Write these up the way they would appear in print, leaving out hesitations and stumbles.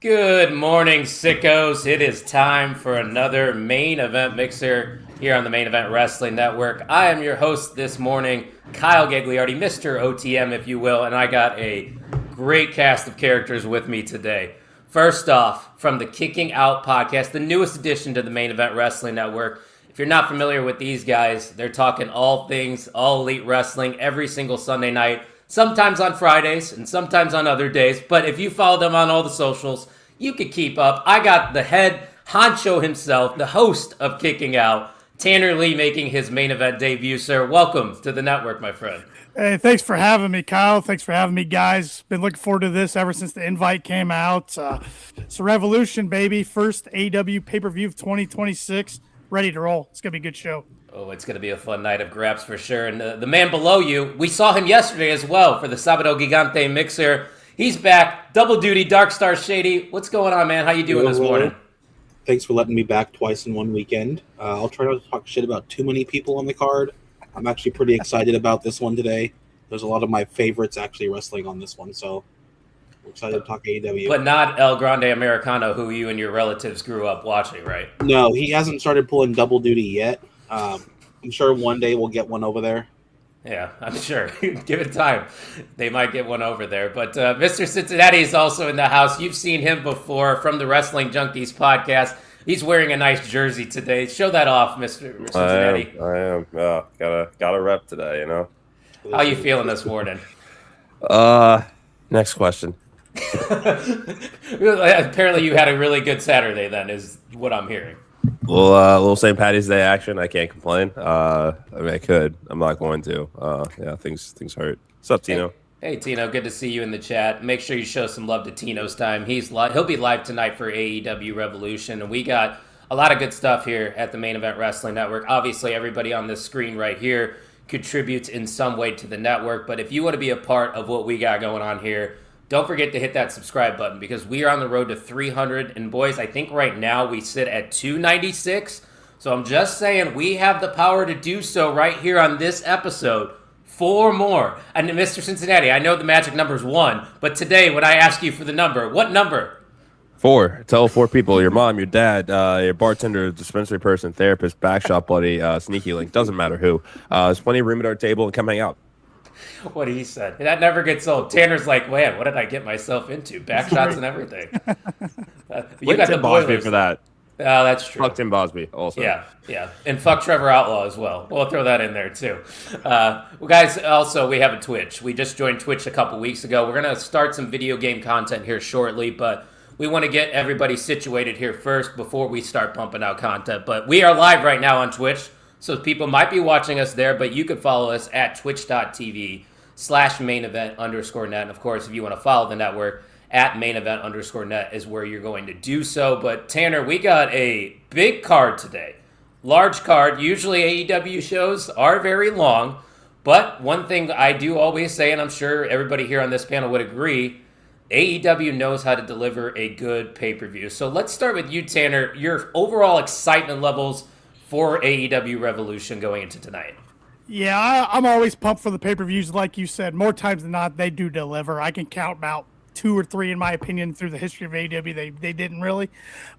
Good morning, sickos. It is time for another main event mixer here on the Main Event Wrestling Network. I am your host this morning, Kyle Gagliardi, Mr. OTM, if you will, and I got a great cast of characters with me today. First off, from the Kicking Out podcast, the newest addition to the Main Event Wrestling Network. If you're not familiar with these guys, they're talking all things, all elite wrestling every single Sunday night. Sometimes on Fridays and sometimes on other days. But if you follow them on all the socials, you can keep up. I got the head honcho himself, the host of Kicking Out, Tanner Lee, making his main event debut. Sir, welcome to the network, my friend. Hey, thanks for having me, Kyle. Thanks for having me, guys. Been looking forward to this ever since the invite came out. It's a revolution, baby. First AEW pay-per-view of 2026. Ready to roll. It's going to be a good show. Oh, it's going to be a fun night of graps for sure. And the man below you, we saw him yesterday as well for the Sabado Gigante mixer. He's back, double duty, Dark Star Shady. What's going on, man? How you doing this morning? Thanks for letting me back twice in one weekend. I'll try not to talk shit about too many people on the card. I'm actually pretty excited about this one today. There's a lot of my favorites actually wrestling on this one, so I'm excited to talk AEW. But not El Grande Americano, who you and your relatives grew up watching, right? No, he hasn't started pulling double duty yet. I'm sure one day we'll get one over there. Yeah, I'm sure. Give it time. They might get one over there. But Mr. Cincinnati is also in the house. You've seen him before from the Wrestling Junkies podcast. He's wearing a nice jersey today. Show that off, Mr. Cincinnati. I am. Gotta rep today, you know. How you feeling this morning? Next question. Apparently you had a really good Saturday then, is what I'm hearing. Well, little St. Patty's Day action. I can't complain. I mean, I could. I'm not going to. Yeah, things hurt. What's up, Tino? Hey, Tino. Good to see you in the chat. Make sure you show some love to Tino's time. He'll be live tonight for AEW Revolution, and we got a lot of good stuff here at the Main Event Wrestling Network. Obviously, everybody on this screen right here contributes in some way to the network, but if you want to be a part of what we got going on here, don't forget to hit that subscribe button because we are on the road to 300. And boys, I think right now we sit at 296. So I'm just saying we have the power to do so right here on this episode. 4 more. And Mr. Cincinnati, I know the magic number is 1, but today when I ask you for the number, what number? 4. Tell 4 people: your mom, your dad, your bartender, dispensary person, therapist, backshop buddy, sneaky link. Doesn't matter who. There's plenty of room at our table, and come hang out. What he said. That never gets old. Tanner's like, man, what did I get myself into? Backshots and everything. You got Tim Bosby for that. Oh, that's true. Fuck Tim Bosby also. Yeah. And fuck Trevor Outlaw as well. We'll throw that in there too. Well, guys, also, we have a Twitch. We just joined Twitch a couple weeks ago. We're going to start some video game content here shortly, but we want to get everybody situated here first before we start pumping out content. But we are live right now on Twitch. So people might be watching us there, but you can follow us at twitch.tv/mainevent_net. And of course, if you want to follow the network, at mainevent_net is where you're going to do so. But Tanner, we got a big card today. Large card. Usually AEW shows are very long. But one thing I do always say, and I'm sure everybody here on this panel would agree, AEW knows how to deliver a good pay-per-view. So let's start with you, Tanner. Your overall excitement levels for AEW Revolution going into tonight. Yeah, I'm always pumped for the pay-per-views. Like you said, more times than not, they do deliver. I can count about 2 or 3, in my opinion, through the history of AEW. They didn't really.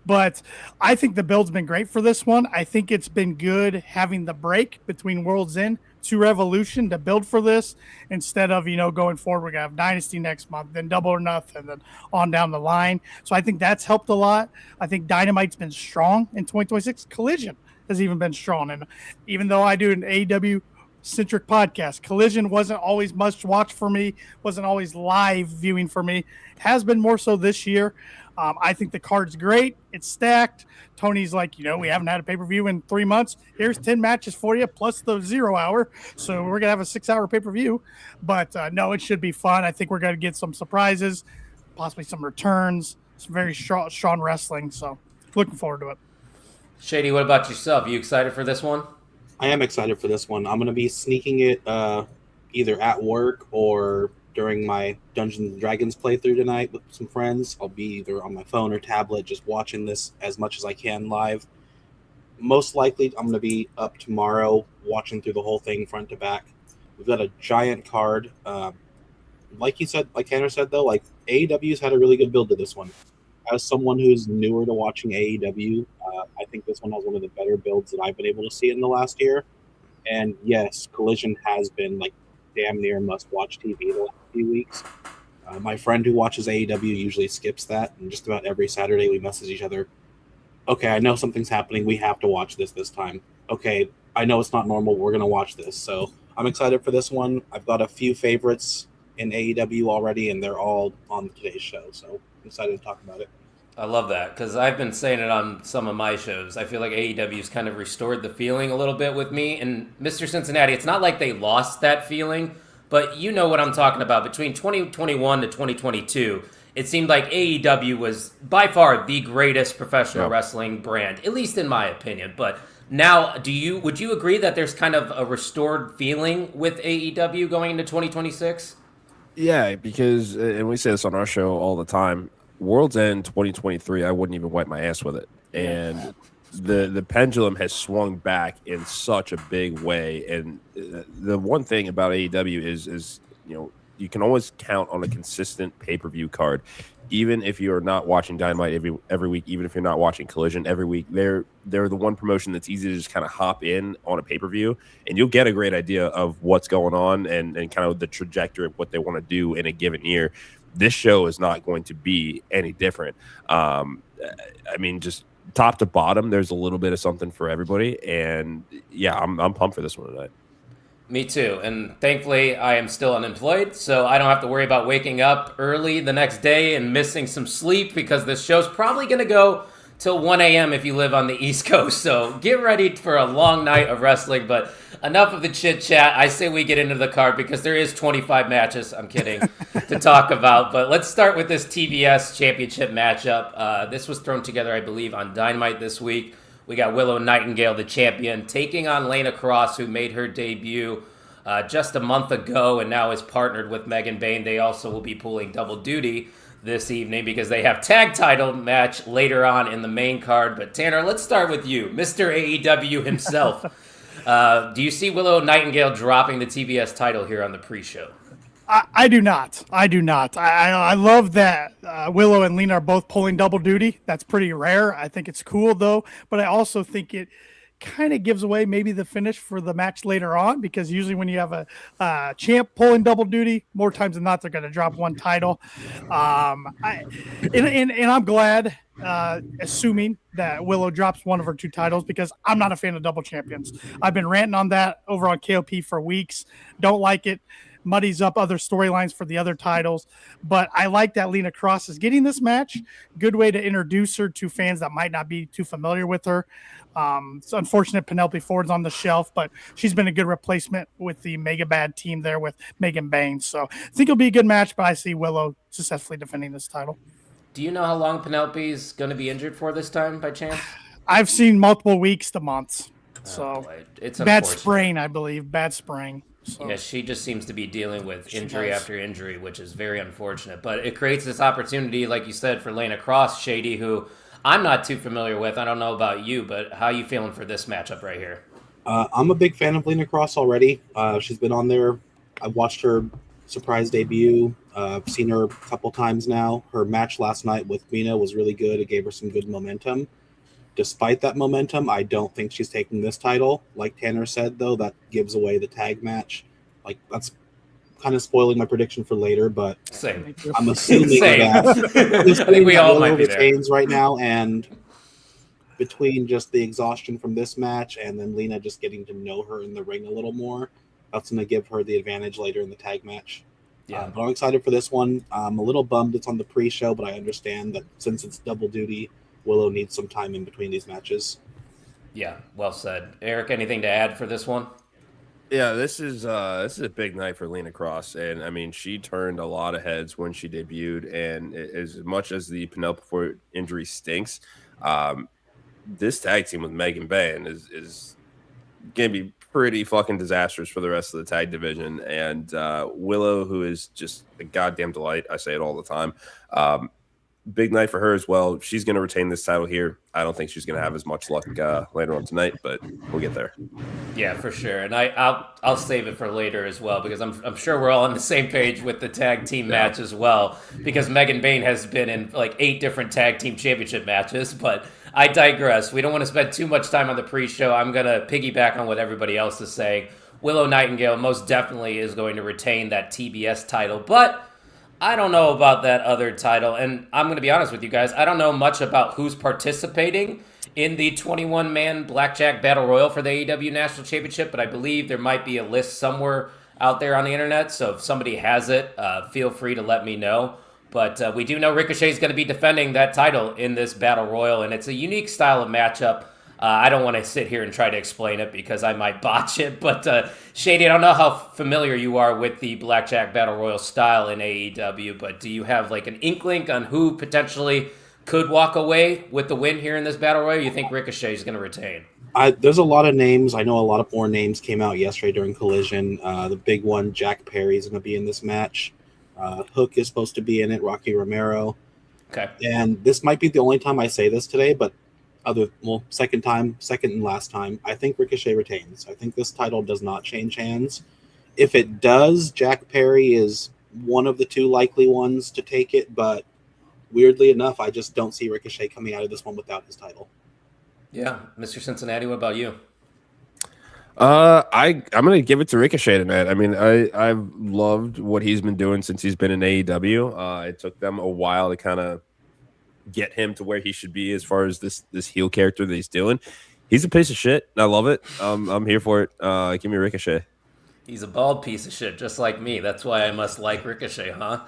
But I think the build's been great for this one. I think it's been good having the break between World's End to Revolution to build for this instead of, going forward. We're going to have Dynasty next month, then Double or Nothing, then on down the line. So I think that's helped a lot. I think Dynamite's been strong in 2026. Collision has even been strong. And even though I do an AEW centric podcast, Collision wasn't always must watch for me, wasn't always live viewing for me. It has been more so this year. I think the card's great. It's stacked. Tony's like, we haven't had a pay-per-view in 3 months. Here's 10 matches for you, plus the 0 hour. So we're going to have a 6-hour pay-per-view. But no, it should be fun. I think we're going to get some surprises, possibly some returns, some very strong wrestling. So looking forward to it. Shady, what about yourself? You excited for this one? I am excited for this one. I'm going to be sneaking it either at work or during my Dungeons & Dragons playthrough tonight with some friends. I'll be either on my phone or tablet just watching this as much as I can live. Most likely, I'm going to be up tomorrow watching through the whole thing front to back. We've got a giant card. Like you said, like Tanner said, though, like AEW's had a really good build to this one. as someone who's newer to watching AEW, I think this one has one of the better builds that I've been able to see in the last year. And yes, Collision has been like damn near must-watch TV the last few weeks. My friend who watches AEW usually skips that, and just about every Saturday we message each other. Okay, I know something's happening. We have to watch this time. Okay, I know it's not normal. We're gonna watch this. So I'm excited for this one. I've got a few favorites in AEW already, and they're all on today's show. So I'm excited to talk about it. I love that because I've been saying it on some of my shows. I feel like AEW's kind of restored the feeling a little bit with me. And Mr. Cincinnati, it's not like they lost that feeling, but you know what I'm talking about. Between 2021 to 2022, it seemed like AEW was by far the greatest professional wrestling brand, at least in my opinion. But now, would you agree that there's kind of a restored feeling with AEW going into 2026? Yeah, because, and we say this on our show all the time, World's End 2023, I wouldn't even wipe my ass with it. And the pendulum has swung back in such a big way. And the one thing about AEW is you can always count on a consistent pay-per-view card. Even if you're not watching Dynamite every week, even if you're not watching Collision every week, they're the one promotion that's easy to just kind of hop in on a pay-per-view, and you'll get a great idea of what's going on and kind of the trajectory of what they want to do in a given year. This show is not going to be any different. I mean, just top to bottom, there's a little bit of something for everybody, and yeah, I'm pumped for this one tonight. Me too. And thankfully, I am still unemployed, so I don't have to worry about waking up early the next day and missing some sleep because this show's probably going to go till 1 a.m. if you live on the East Coast. So get ready for a long night of wrestling. But enough of the chit chat. I say we get into the card because there is 25 matches, I'm kidding, to talk about. But let's start with this TBS championship matchup. This was thrown together, I believe, on Dynamite this week. We got Willow Nightingale, the champion, taking on Lana Cross, who made her debut just a month ago and now is partnered with Megan Bayne. They also will be pulling double duty this evening because they have tag title match later on in the main card. But Tanner, let's start with you, Mr. AEW himself. Do you see Willow Nightingale dropping the TBS title here on the pre-show? I do not. I love that Willow and Lena are both pulling double duty. That's pretty rare. I think it's cool, though. But I also think it kind of gives away maybe the finish for the match later on, because usually when you have a champ pulling double duty, more times than not, they're going to drop one title. And I'm glad, assuming that Willow drops one of her two titles, because I'm not a fan of double champions. I've been ranting on that over on KOP for weeks. Don't like it. Muddies up other storylines for the other titles, but I like that Lena Cross is getting this match. Good way to introduce her to fans that might not be too familiar with her. It's unfortunate Penelope Ford's on the shelf, but she's been a good replacement with the Mega Bad team there with Megan Bayne. So I think it'll be a good match, but I see Willow successfully defending this title. Do you know how long Penelope's going to be injured for this time by chance? I've seen multiple weeks to months. So it's bad sprain, I believe. Bad sprain. So. Yeah, she just seems to be dealing with injury after injury, which is very unfortunate. But it creates this opportunity, like you said, for Lana Cross, Shady, who I'm not too familiar with. I don't know about you, but how are you feeling for this matchup right here? I'm a big fan of Lena Cross already. She's been on there. I've watched her surprise debut. I've seen her a couple times now. Her match last night with Mina was really good. It gave her some good momentum. Despite that momentum, I don't think she's taking this title. Like Tanner said, though, that gives away the tag match. Like, that's kind of spoiling my prediction for later, but Same. I'm assuming that I think we all might be retains right now, and between just the exhaustion from this match and then Lena just getting to know her in the ring a little more, that's going to give her the advantage later in the tag match. Yeah, but I'm excited for this one. I'm a little bummed it's on the pre-show, but I understand that since it's double duty, Willow needs some time in between these matches. Yeah, well said. Eric, anything to add for this one? Yeah, this is a big night for Lena Cross, and I mean, she turned a lot of heads when she debuted, and as much as the Penelope Ford injury stinks, this tag team with Megan Bayne is going to be pretty fucking disastrous for the rest of the tag division, and Willow, who is just a goddamn delight, I say it all the time. big night for her as well. She's going to retain this title here. I don't think she's going to have as much luck later on tonight, but we'll get there. Yeah, for sure. And I'll save it for later as well, because I'm sure we're all on the same page with the tag team match as well, because Megan Bayne has been in like 8 different tag team championship matches. But I digress. We don't want to spend too much time on the pre-show. I'm going to piggyback on what everybody else is saying. Willow Nightingale most definitely is going to retain that TBS title, but I don't know about that other title. And I'm going to be honest with you guys, I don't know much about who's participating in the 21-man Blackjack Battle Royal for the AEW National Championship, but I believe there might be a list somewhere out there on the internet, so if somebody has it, feel free to let me know. But we do know Ricochet is going to be defending that title in this Battle Royal, and it's a unique style of matchup. I don't want to sit here and try to explain it because I might botch it, but Shady, I don't know how familiar you are with the Blackjack Battle Royal style in AEW, but do you have like an inkling on who potentially could walk away with the win here in this Battle Royal? You think Ricochet is going to retain? There's a lot of names. I know a lot of more names came out yesterday during Collision. The big one, Jack Perry, is going to be in this match. Hook is supposed to be in it, Rocky Romero. Okay. And this might be the only time I say this today, but second and last time, I think Ricochet retains. I think this title does not change hands. If it does, Jack Perry is one of the 2 likely ones to take it, but weirdly enough, I just don't see Ricochet coming out of this one without his title. Yeah, Mr. Cincinnati, what about you? I'm gonna give it to Ricochet tonight. I mean, I've loved what he's been doing since he's been in AEW. It took them a while to kind of get him to where he should be as far as this heel character that he's doing. He's a piece of shit. I love it. I'm here for it. Give me Ricochet. He's a bald piece of shit, just like me. That's why I must like Ricochet, huh?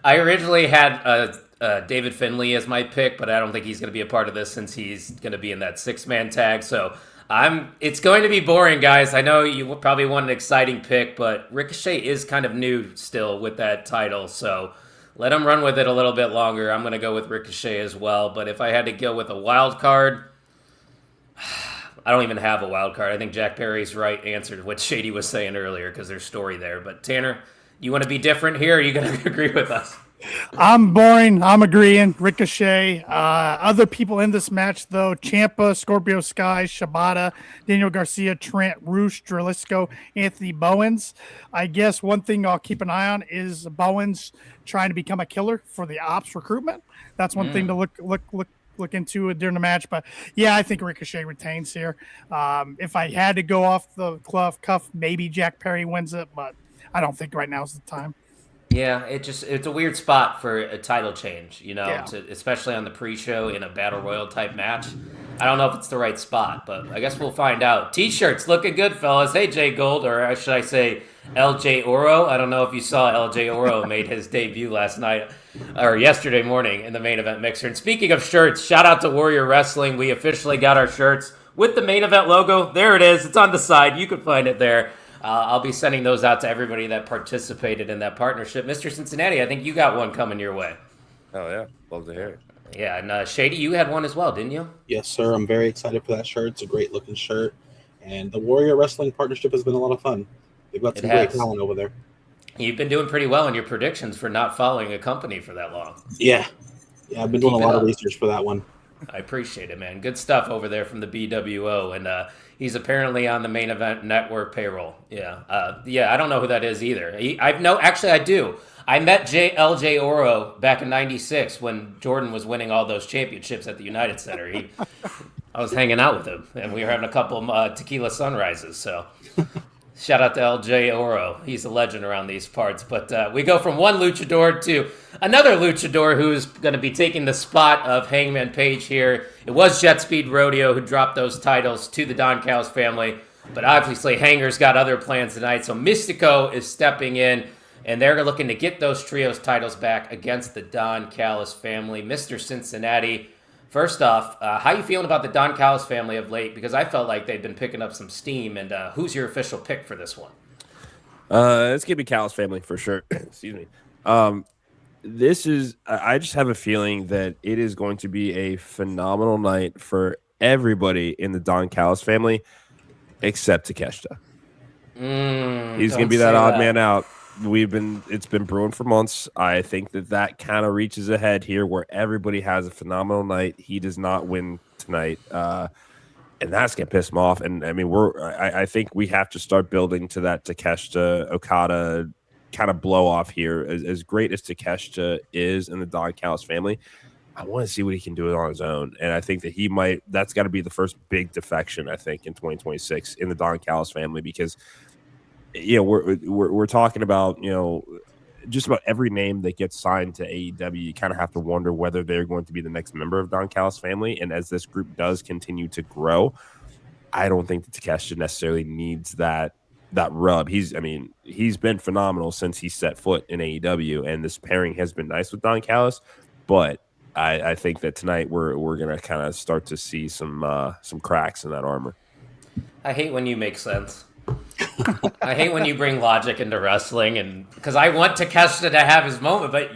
I originally had David Finlay as my pick, but I don't think he's going to be a part of this since he's going to be in that 6-man tag. So it's going to be boring, guys. I know you probably want an exciting pick, but Ricochet is kind of new still with that title, so let him run with it a little bit longer. I'm going to go with Ricochet as well. But if I had to go with a wild card, I don't even have a wild card. I think Jack Perry's right answer to what Shady was saying earlier because there's story there. But Tanner, you want to be different here, or are you going to agree with us? I'm boring. I'm agreeing. Ricochet. Other people in this match, though: Ciampa, Scorpio Sky, Shibata, Daniel Garcia, Trent, Roosh, Dralisco, Anthony Bowens. I guess one thing I'll keep an eye on is Bowens trying to become a killer for the ops recruitment. That's one thing to look into during the match. But yeah, I think Ricochet retains here. If I had to go off the cuff, maybe Jack Perry wins it, but I don't think right now is the time. Yeah, it's a weird spot for a title change, especially on the pre-show in a Battle Royal type match. I don't know if it's the right spot, but I guess we'll find out. T-shirts looking good, fellas. Hey, Jay Gold, or should I say LJ Oro? I don't know if you saw LJ Oro made his debut last night or yesterday morning in the main event mixer. And speaking of shirts, shout out to Warrior Wrestling. We officially got our shirts with the main event logo. There it is. It's on the side. You can find it there. I'll be sending those out to everybody that participated in that partnership. Mr. Cincinnati, I think you got one coming your way. Oh, yeah. Love to hear it. Yeah, and Shady, you had one as well, didn't you? Yes, sir. I'm very excited for that shirt. It's a great-looking shirt. And the Warrior Wrestling partnership has been a lot of fun. They've got some great talent over there. You've been doing pretty well in your predictions for not following a company for that long. Yeah, I've been doing a lot of research for that one. I appreciate it, man. Good stuff over there from the BWO, and he's apparently on the Main Event Network payroll. Yeah, I don't know who that is either. Actually, I do. I met LJ Oro back in '96 when Jordan was winning all those championships at the United Center. I was hanging out with him, and we were having a couple of tequila sunrises. So, shout out to LJ Oro. He's a legend around these parts. But we go from one luchador to another luchador who's going to be taking the spot of Hangman Page here. It was Jet Speed Rodeo who dropped those titles to the Don Callis family. But obviously, Hanger's got other plans tonight. So Mystico is stepping in, and they're looking to get those trios titles back against the Don Callis family. Mr. Cincinnati, first off, how you feeling about the Don Callis family of late? Because I felt like they've been picking up some steam. And who's your official pick for this one? It's going to be Callis family for sure. Excuse me. I just have a feeling that it is going to be a phenomenal night for everybody in the Don Callis family, except Takeshita. He's going to be that odd man out. it's been brewing for months. I think that kind of reaches ahead here where everybody has a phenomenal night. He does not win tonight. And that's gonna piss him off. And I mean, I think we have to start building to that Takeshita Okada kind of blow off here. As great as Takeshita is in the Don Callis family, I want to see what he can do on his own. And I think that that's got to be the first big defection, I think, in 2026 in the Don Callis family, because we're talking about, just about every name that gets signed to AEW, you kind of have to wonder whether they're going to be the next member of Don Callis family. And as this group does continue to grow, I don't think that Takeshita necessarily needs that rub. He's been phenomenal since he set foot in AEW, and this pairing has been nice with Don Callis, but I think that tonight we're gonna kind of start to see some cracks in that armor. I hate when you make sense. I hate when you bring logic into wrestling, and because I want Takeshita to have his moment, but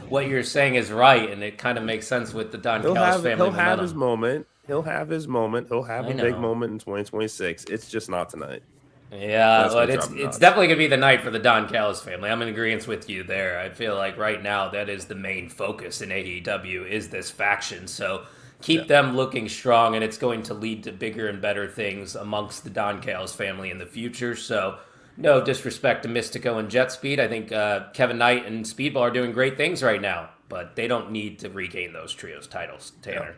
what you're saying is right, and it kind of makes sense with the Don Callis family. He'll have his moment. He'll have his moment. He'll have a big moment in 2026. It's just not tonight. Yeah, but it's definitely going to be the night for the Don Callis family. I'm in agreement with you there. I feel like right now that is the main focus in AEW is this faction. So keep them looking strong, and it's going to lead to bigger and better things amongst the Don Callis family in the future. So no disrespect to Mystico and Jet Speed. I think Kevin Knight and Speedball are doing great things right now, but they don't need to regain those trios titles, Tanner.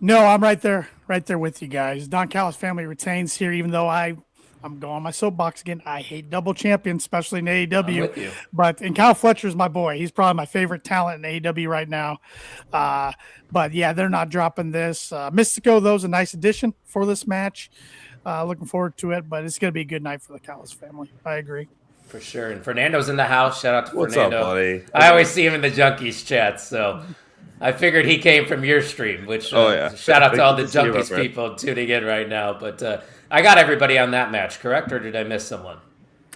No, I'm right there with you guys. Don Callis family retains here, even though I'm going on my soapbox again. I hate double champions, especially in AEW. I'm with you. And Kyle Fletcher's my boy. He's probably my favorite talent in AEW right now. But yeah, they're not dropping this. Mystico, though, is a nice addition for this match. Looking forward to it, but it's going to be a good night for the Callis family. I agree. For sure. And Fernando's in the house. Shout out to What's Fernando. Up, buddy? I always see him in the Junkies chat, so I figured he came from your stream, which shout out to all the Junkies people tuning in right now. But I got everybody on that match, correct? Or did I miss someone?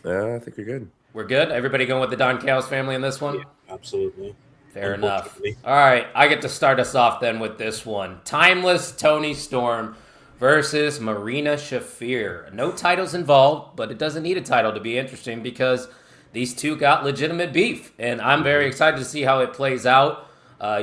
Yeah, I think you're good. We're good? Everybody going with the Don Callis family in this one? Yeah, absolutely. Fair enough. All right, I get to start us off then with this one. Timeless Toni Storm versus Marina Shafir. No titles involved, but it doesn't need a title to be interesting because these two got legitimate beef, and I'm very excited to see how it plays out.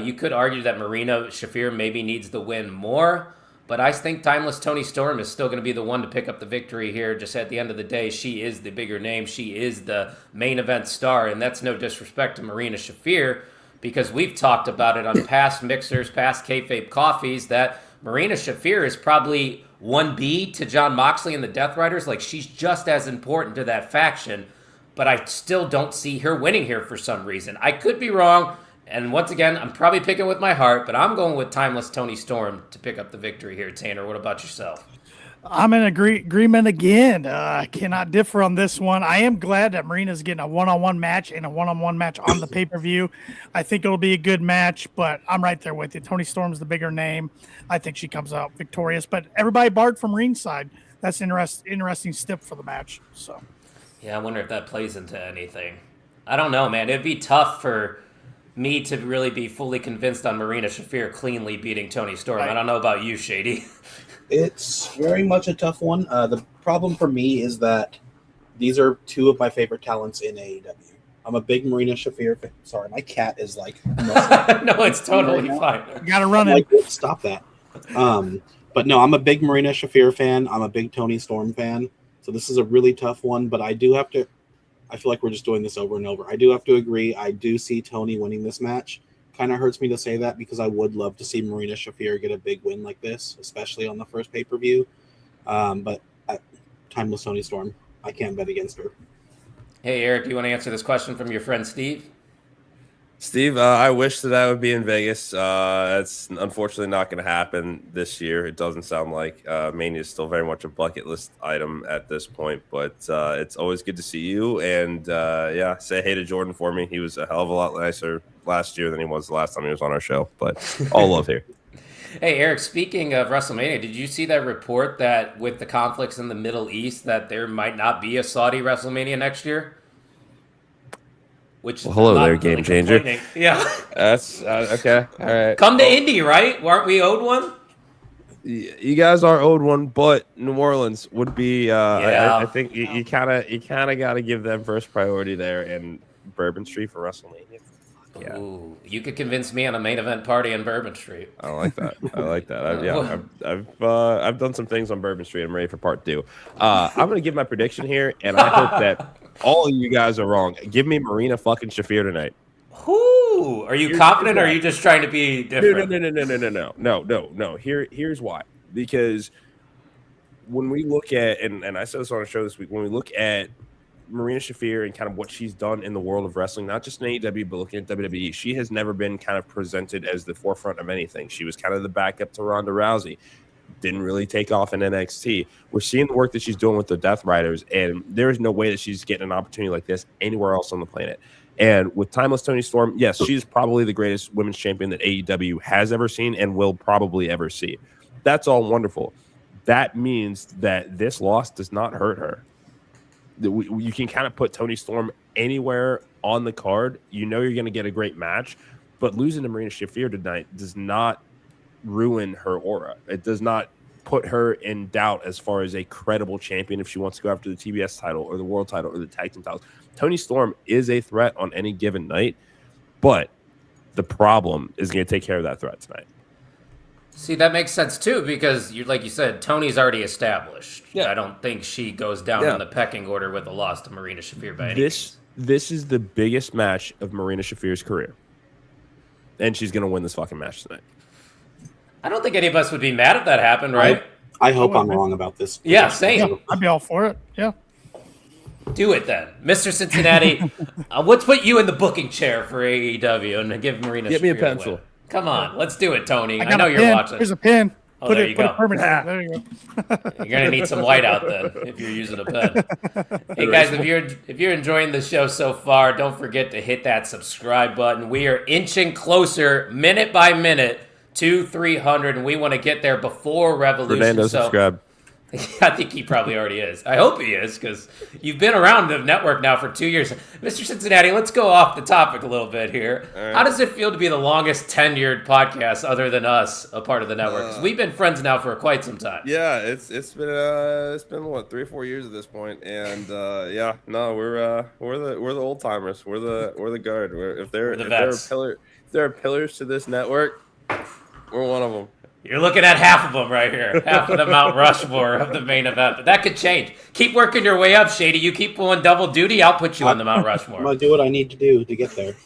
You could argue that Marina Shafir maybe needs the win more, but I think Timeless Toni Storm is still going to be the one to pick up the victory here. Just at the end of the day, she is the bigger name. She is the main event star, and that's no disrespect to Marina Shafir because we've talked about it on past mixers, past kayfabe coffees, that Marina Shafir is probably 1B to Jon Moxley and the Death Riders. Like, she's just as important to that faction, but I still don't see her winning here for some reason. I could be wrong. And once again, I'm probably picking with my heart, but I'm going with Timeless Toni Storm to pick up the victory here. Tanner, what about yourself? I'm in agreement again. I cannot differ on this one. I am glad that Marina's getting a one-on-one match and a one-on-one match on the pay-per-view. I think it'll be a good match, but I'm right there with you. Toni Storm's the bigger name. I think she comes out victorious, but everybody barred from ringside. That's interesting step for the match. So, yeah, I wonder if that plays into anything. I don't know, man. It'd be tough for me to really be fully convinced on Marina Shafir cleanly beating Toni Storm. Right. I don't know about you, Shady. It's very much a tough one. The problem for me is that these are two of my favorite talents in AEW. I'm a big Marina Shafir fan. Sorry, my cat is like... No, it's totally fine. You got to run it. Stop that. But no, I'm a big Marina Shafir fan. I'm a big Toni Storm fan. So this is a really tough one, but I do have to... I feel like we're just doing this over and over. I do have to agree. I do see Toni winning this match. Kind of hurts me to say that because I would love to see Marina Shafir get a big win like this, especially on the first pay-per-view. But Timeless Toni Storm, I can't bet against her. Hey, Eric, do you want to answer this question from your friend Steve? Steve, I wish that I would be in Vegas. That's unfortunately not going to happen this year. It doesn't sound like Mania is still very much a bucket list item at this point, but it's always good to see you. And yeah, say hey to Jordan for me. He was a hell of a lot nicer last year than he was the last time he was on our show, but all love here. Hey, Eric, speaking of WrestleMania, did you see that report that with the conflicts in the Middle East that there might not be a Saudi WrestleMania next year? Which hello there, game changer. Yeah. That's okay. All right. Come to Indy, right? Weren't we owed one? You guys are owed one, but New Orleans would be. Yeah. I think you kind of got to give them first priority there, and Bourbon Street for WrestleMania. Yeah, Ooh, you could convince me on a main event party in Bourbon Street. I like that. I like that. I've done some things on Bourbon Street. I'm ready for part 2. I'm gonna give my prediction here, and I hope that all of you guys are wrong. Give me Marina fucking Shafir tonight. Whoo! Are you confident, or are you just trying to be different? No. Here's why. Because when we look at, and I said this on a show this week, when we look at Marina Shafir and kind of what she's done in the world of wrestling, not just in AEW, but looking at WWE, she has never been kind of presented as the forefront of anything. She was kind of the backup to Ronda Rousey. Didn't really take off in NXT. We're seeing the work that she's doing with the Death Riders, and there is no way that she's getting an opportunity like this anywhere else on the planet. And with Timeless Toni Storm, yes, she's probably the greatest women's champion that AEW has ever seen and will probably ever see. That's all wonderful. That means that this loss does not hurt her. You can kind of put Toni Storm anywhere on the card. You know you're going to get a great match, but losing to Marina Shafir tonight does not ruin her aura. It does not put her in doubt as far as a credible champion if she wants to go after the TBS title or the world title or the tag team titles. Toni Storm is a threat on any given night, but the problem is going to take care of that threat tonight. See, that makes sense too, because like you said, Tony's already established. Yeah. I don't think she goes down in the pecking order with a loss to Marina Shafir by any means. This is the biggest match of Marina Shafir's career, and she's going to win this fucking match tonight. I don't think any of us would be mad if that happened, right? I hope I'm wrong about this. Yeah, same. Yeah, I'd be all for it. Yeah. Do it then. Mr. Cincinnati, let's put you in the booking chair for AEW and give Marina Get me a Shafir pencil. the win. Come on, let's do it, Tony. I got know a you're pin. watching. Here's a pin. Oh, Put there it, you put go. it permanent. There you go. You're gonna need some white out then if you're using a pen. Hey guys, if you're enjoying the show so far, don't forget to hit that subscribe button. We are inching closer, minute by minute, to 300, and we want to get there before Revolution. Fernando, subscribe. I think he probably already is. I hope he is, because you've been around the network now for 2 years. Mr. Cincinnati, let's go off the topic a little bit here. Right. How does it feel to be the longest tenured podcast other than us, a part of the network? 'Cause we've been friends now for quite some time. Yeah, it's been what 3 or 4 years at this point, and we're the old timers. We're the guard. If there are pillars to this network, we're one of them. You're looking at half of them right here. Half of the Mount Rushmore of the main event. But that could change. Keep working your way up, Shady. You keep pulling double duty, I'll put you on the Mount Rushmore. I'm going to do what I need to do to get there.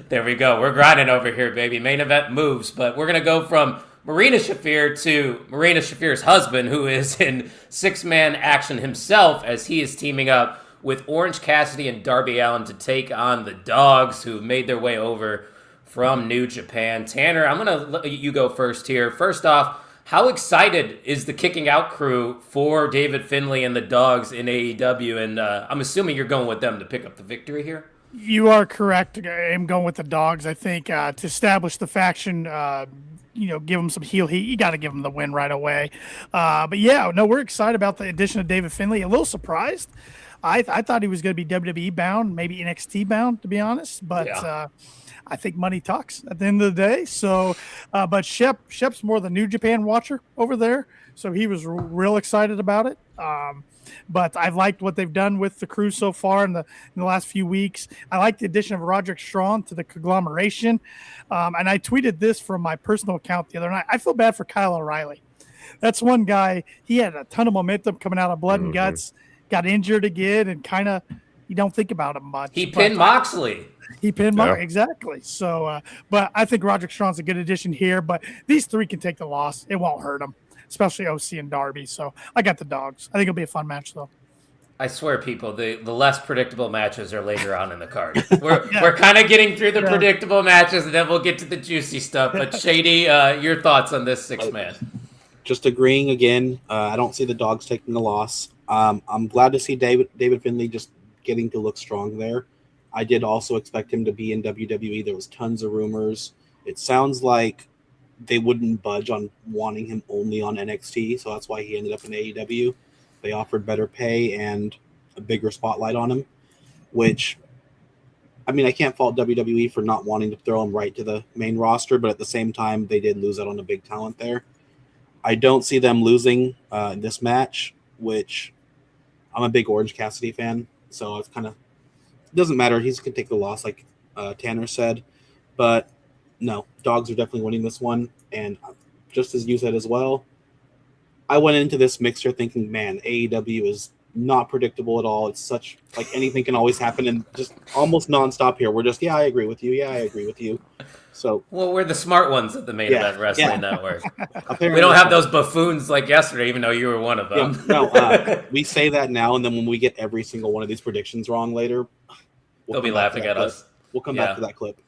There we go. We're grinding over here, baby. Main event moves. But we're going to go from Marina Shafir to Marina Shafir's husband, who is in six-man action himself as he is teaming up with Orange Cassidy and Darby Allin to take on the Dogs, who made their way over from New Japan. Tanner, I'm going to let you go first here. First off, how excited is the Kicking Out crew for David Finlay and the Dogs in AEW? And I'm assuming you're going with them to pick up the victory here? You are correct. I'm going with the Dogs. I think to establish the faction, give them some heel heat. You got to give them the win right away. But yeah, no, we're excited about the addition of David Finlay. A little surprised. I thought he was going to be WWE bound, maybe NXT bound, to be honest. But I think money talks at the end of the day. So, but Shep's more the New Japan watcher over there, so he was real excited about it. But I've liked what they've done with the crew so far in the last few weeks. I like the addition of Roderick Strong to the conglomeration. And I tweeted this from my personal account the other night. I feel bad for Kyle O'Reilly. That's one guy. He had a ton of momentum coming out of Blood and Guts, got injured again, and kind of you don't think about him much. He pinned Moxley. He pinned Moxley, exactly. So, but I think Roderick Strong's a good addition here. But these three can take the loss. It won't hurt them, especially OC and Darby. So I got the Dogs. I think it'll be a fun match, though. I swear, people, the less predictable matches are later on in the card. We're kind of getting through the predictable matches, and then we'll get to the juicy stuff. But Shady, your thoughts on this six-man? Just agreeing again. I don't see the Dogs taking a loss. I'm glad to see David Finlay just getting to look strong there. I did also expect him to be in WWE. There was tons of rumors. It sounds like they wouldn't budge on wanting him only on NXT, so that's why he ended up in AEW. They offered better pay and a bigger spotlight on him, which, I mean, I can't fault WWE for not wanting to throw him right to the main roster, but at the same time, they did lose out on a big talent there. I don't see them losing this match, which I'm a big Orange Cassidy fan, so it's kind of doesn't matter. He's going to take the loss, like Tanner said. But no, dogs are definitely winning this one. And just as you said as well, I went into this mixer thinking, man, AEW is not predictable at all. It's such like anything can always happen and just almost nonstop here. We're just, I agree with you. Yeah, I agree with you. So, well, we're the smart ones at the Main Event Wrestling Network. Apparently, we don't have those buffoons like yesterday, even though you were one of them. We say that now, and then when we get every single one of these predictions wrong later, they'll be laughing at us. We'll come back to that clip.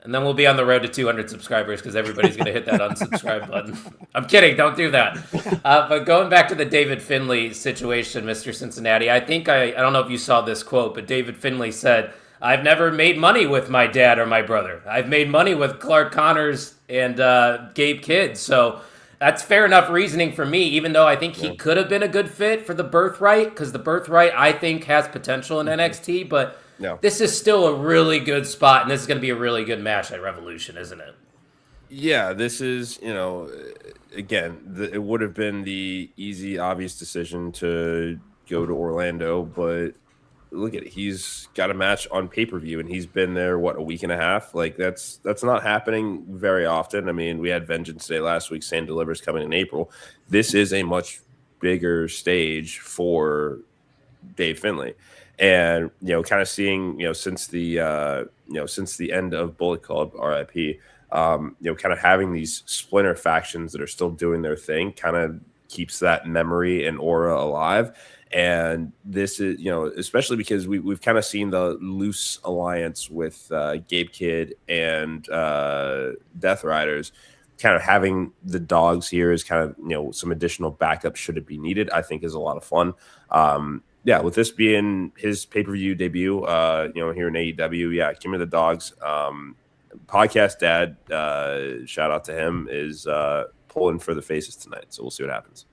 And then we'll be on the road to 200 subscribers because everybody's going to hit that unsubscribe button. I'm kidding. Don't do that. But going back to the David Finlay situation, Mr. Cincinnati, I think I don't know if you saw this quote, but David Finlay said, "I've never made money with my dad or my brother. I've made money with Clark Connors and Gabe Kidd." So that's fair enough reasoning for me, even though I think he could have been a good fit for the Birthright, because the Birthright, I think, has potential in NXT, but this is still a really good spot, and this is going to be a really good match at Revolution, isn't it? Yeah, this is, again, it would have been the easy, obvious decision to go to Orlando, but look at it. He's got a match on pay-per-view, and he's been there, a week and a half? Like, that's not happening very often. I mean, we had Vengeance Day last week. Sand Delivers coming in April. This is a much bigger stage for Dave Finlay. And, kind of seeing, since the end of Bullet Club, RIP, kind of having these splinter factions that are still doing their thing kind of keeps that memory and aura alive. And this is, especially because we've kind of seen the loose alliance with Gabe Kidd and Death Riders. Kind of having the dogs here is kind of, some additional backup should it be needed, I think is a lot of fun. With this being his pay-per-view debut, here in AEW, give me the dogs. Podcast Dad, shout out to him, is pulling for the faces tonight. So we'll see what happens.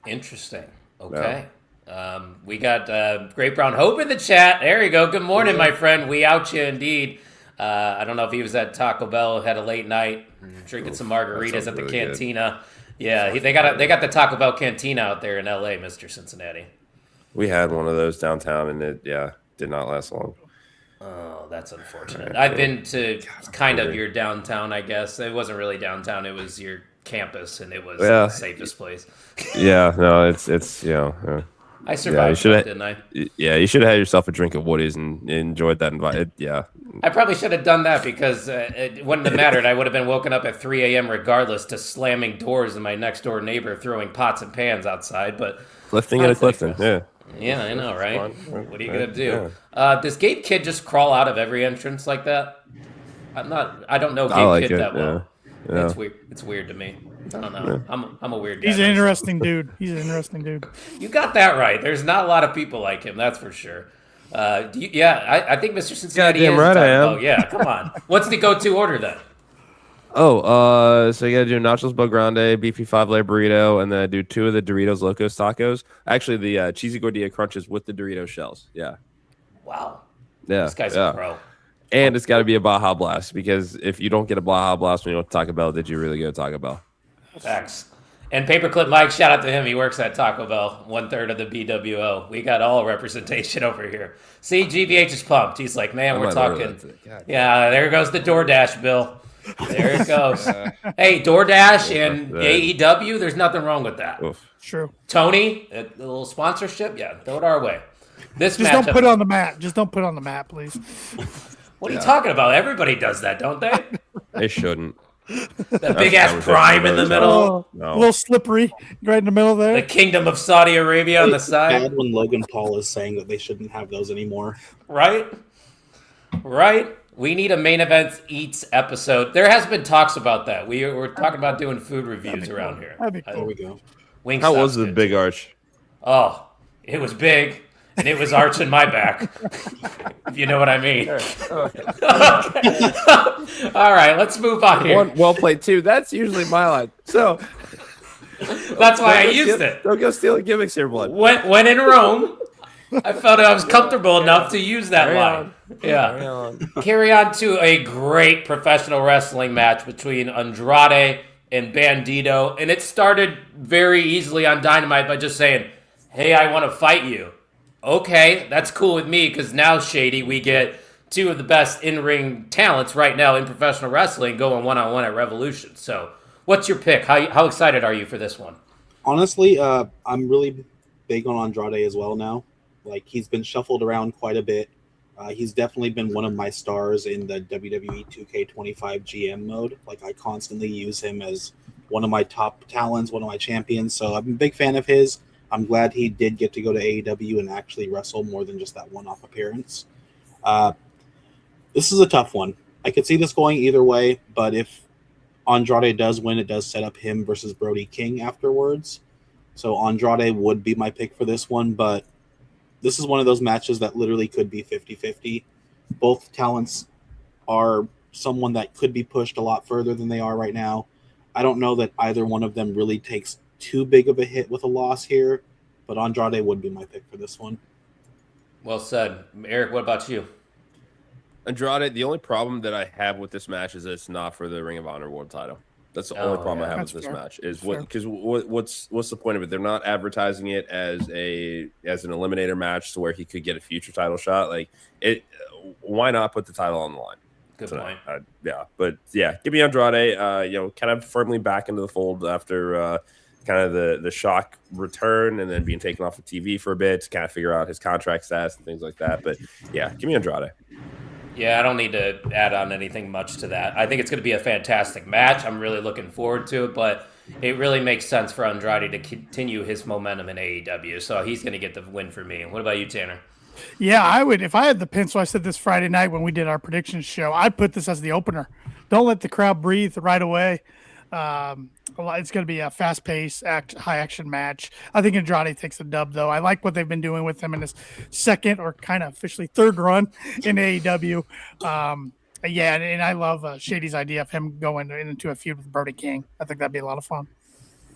Interesting. Okay. We got Great Brown Hope in the chat. There you go. Good morning, my friend. We out you indeed. I don't know if he was at Taco Bell, had a late night, drinking some margaritas at the really cantina. Good. Yeah, they got the Taco Bell cantina out there in LA, Mr. Cincinnati. We had one of those downtown, and it did not last long. Oh, that's unfortunate. I've been to kind of your downtown, I guess. It wasn't really downtown. It was your campus, and it was the safest place. I survived, didn't I? Yeah, you should have had yourself a drink of Woody's and enjoyed that environment. Yeah. I probably should have done that because it wouldn't have mattered. I would have been woken up at 3 a.m. regardless to slamming doors and my next door neighbor throwing pots and pans outside. But Clifton and a Clifton, yeah. Yeah, I know, right? What are you gonna do? Yeah. Does Gabe Kidd just crawl out of every entrance like that? I don't know Gabe Kidd that well. Yeah. It's weird. It's weird to me. I don't know. Yeah. I'm a weird guy. He's an interesting dude. You got that right. There's not a lot of people like him, that's for sure. I think Mr. Cincinnati is. Right, I am. Oh yeah, come on. What's the go-to order then? So you gotta do nachos Bel Grande, beefy 5-layer burrito, and then I do 2 of the Doritos Locos tacos. Actually, the cheesy gordita crunches with the Dorito shells. Yeah. Wow. Yeah. This guy's a pro. And it's got to be a Baja Blast, because if you don't get a Baja Blast when you go to Taco Bell, did you really go to Taco Bell? Facts. And Paperclip Mike, shout out to him. He works at Taco Bell, 1/3 of the BWO. We got all representation over here. See, GBH is pumped. He's like, man, we're talking. Yeah, there goes the DoorDash bill. There it goes. Hey, DoorDash and AEW, there's nothing wrong with that. Oof. True. Tony, a little sponsorship, throw it our way. Just don't put it on the mat. Just don't put it on the mat, please. What are you talking about? Everybody does that, don't they? They shouldn't. That big ass prime in the middle. No. A little slippery right in the middle there. The Kingdom of Saudi Arabia on the side. Bad when Logan Paul is saying that they shouldn't have those anymore. Right? We need a Main Event Eats episode. There has been talks about that. We're talking about doing food reviews around here. There we go. How was the big arch? Oh, it was big. And it was arching my back, if you know what I mean. Okay. All right, let's move on here. Well played, too. That's usually my line. So that's why I used it. Don't go stealing gimmicks here, blood. When in Rome, I felt I was comfortable enough to use that line. Yeah. Carry on to a great professional wrestling match between Andrade and Bandito, and it started very easily on Dynamite by just saying, "Hey, I want to fight you." Okay, that's cool with me because now, Shady, we get two of the best in-ring talents right now in professional wrestling going one-on-one at Revolution. So, what's your pick? How excited are you for this one? Honestly, I'm really big on Andrade as well now. Like, he's been shuffled around quite a bit. He's definitely been one of my stars in the WWE 2K25 GM mode. Like, I constantly use him as one of my top talents, one of my champions. So I'm a big fan of his. I'm glad he did get to go to AEW and actually wrestle more than just that one-off appearance. This is a tough one. I could see this going either way, but if Andrade does win, it does set up him versus Brody King afterwards. So Andrade would be my pick for this one, but this is one of those matches that literally could be 50-50. Both talents are someone that could be pushed a lot further than they are right now. I don't know that either one of them really takes too big of a hit with a loss here, but Andrade would be my pick for this one. Well said. Eric, what about you? Andrade, the only problem that I have with this match is that it's not for the Ring of Honor World title. That's the only problem I have with this match. Is what's the point of it? They're not advertising it as an eliminator match to where he could get a future title shot. Like it, why not put the title on the line? Good point. Give me Andrade. Kind of firmly back into the fold after kind of the shock return and then being taken off of TV for a bit to kind of figure out his contract status and things like that. But yeah, give me Andrade. Yeah, I don't need to add on anything much to that. I think it's going to be a fantastic match. I'm really looking forward to it, but it really makes sense for Andrade to continue his momentum in AEW. So he's going to get the win for me. What about you, Tanner? Yeah, I would. If I had the pencil, I said this Friday night when we did our predictions show, I'd put this as the opener. Don't let the crowd breathe right away. It's going to be a fast-paced, high-action match. I think Andrade takes the dub, though. I like what they've been doing with him in his second or kind of officially third run in AEW. And I love Shady's idea of him going into a feud with Brody King. I think that'd be a lot of fun.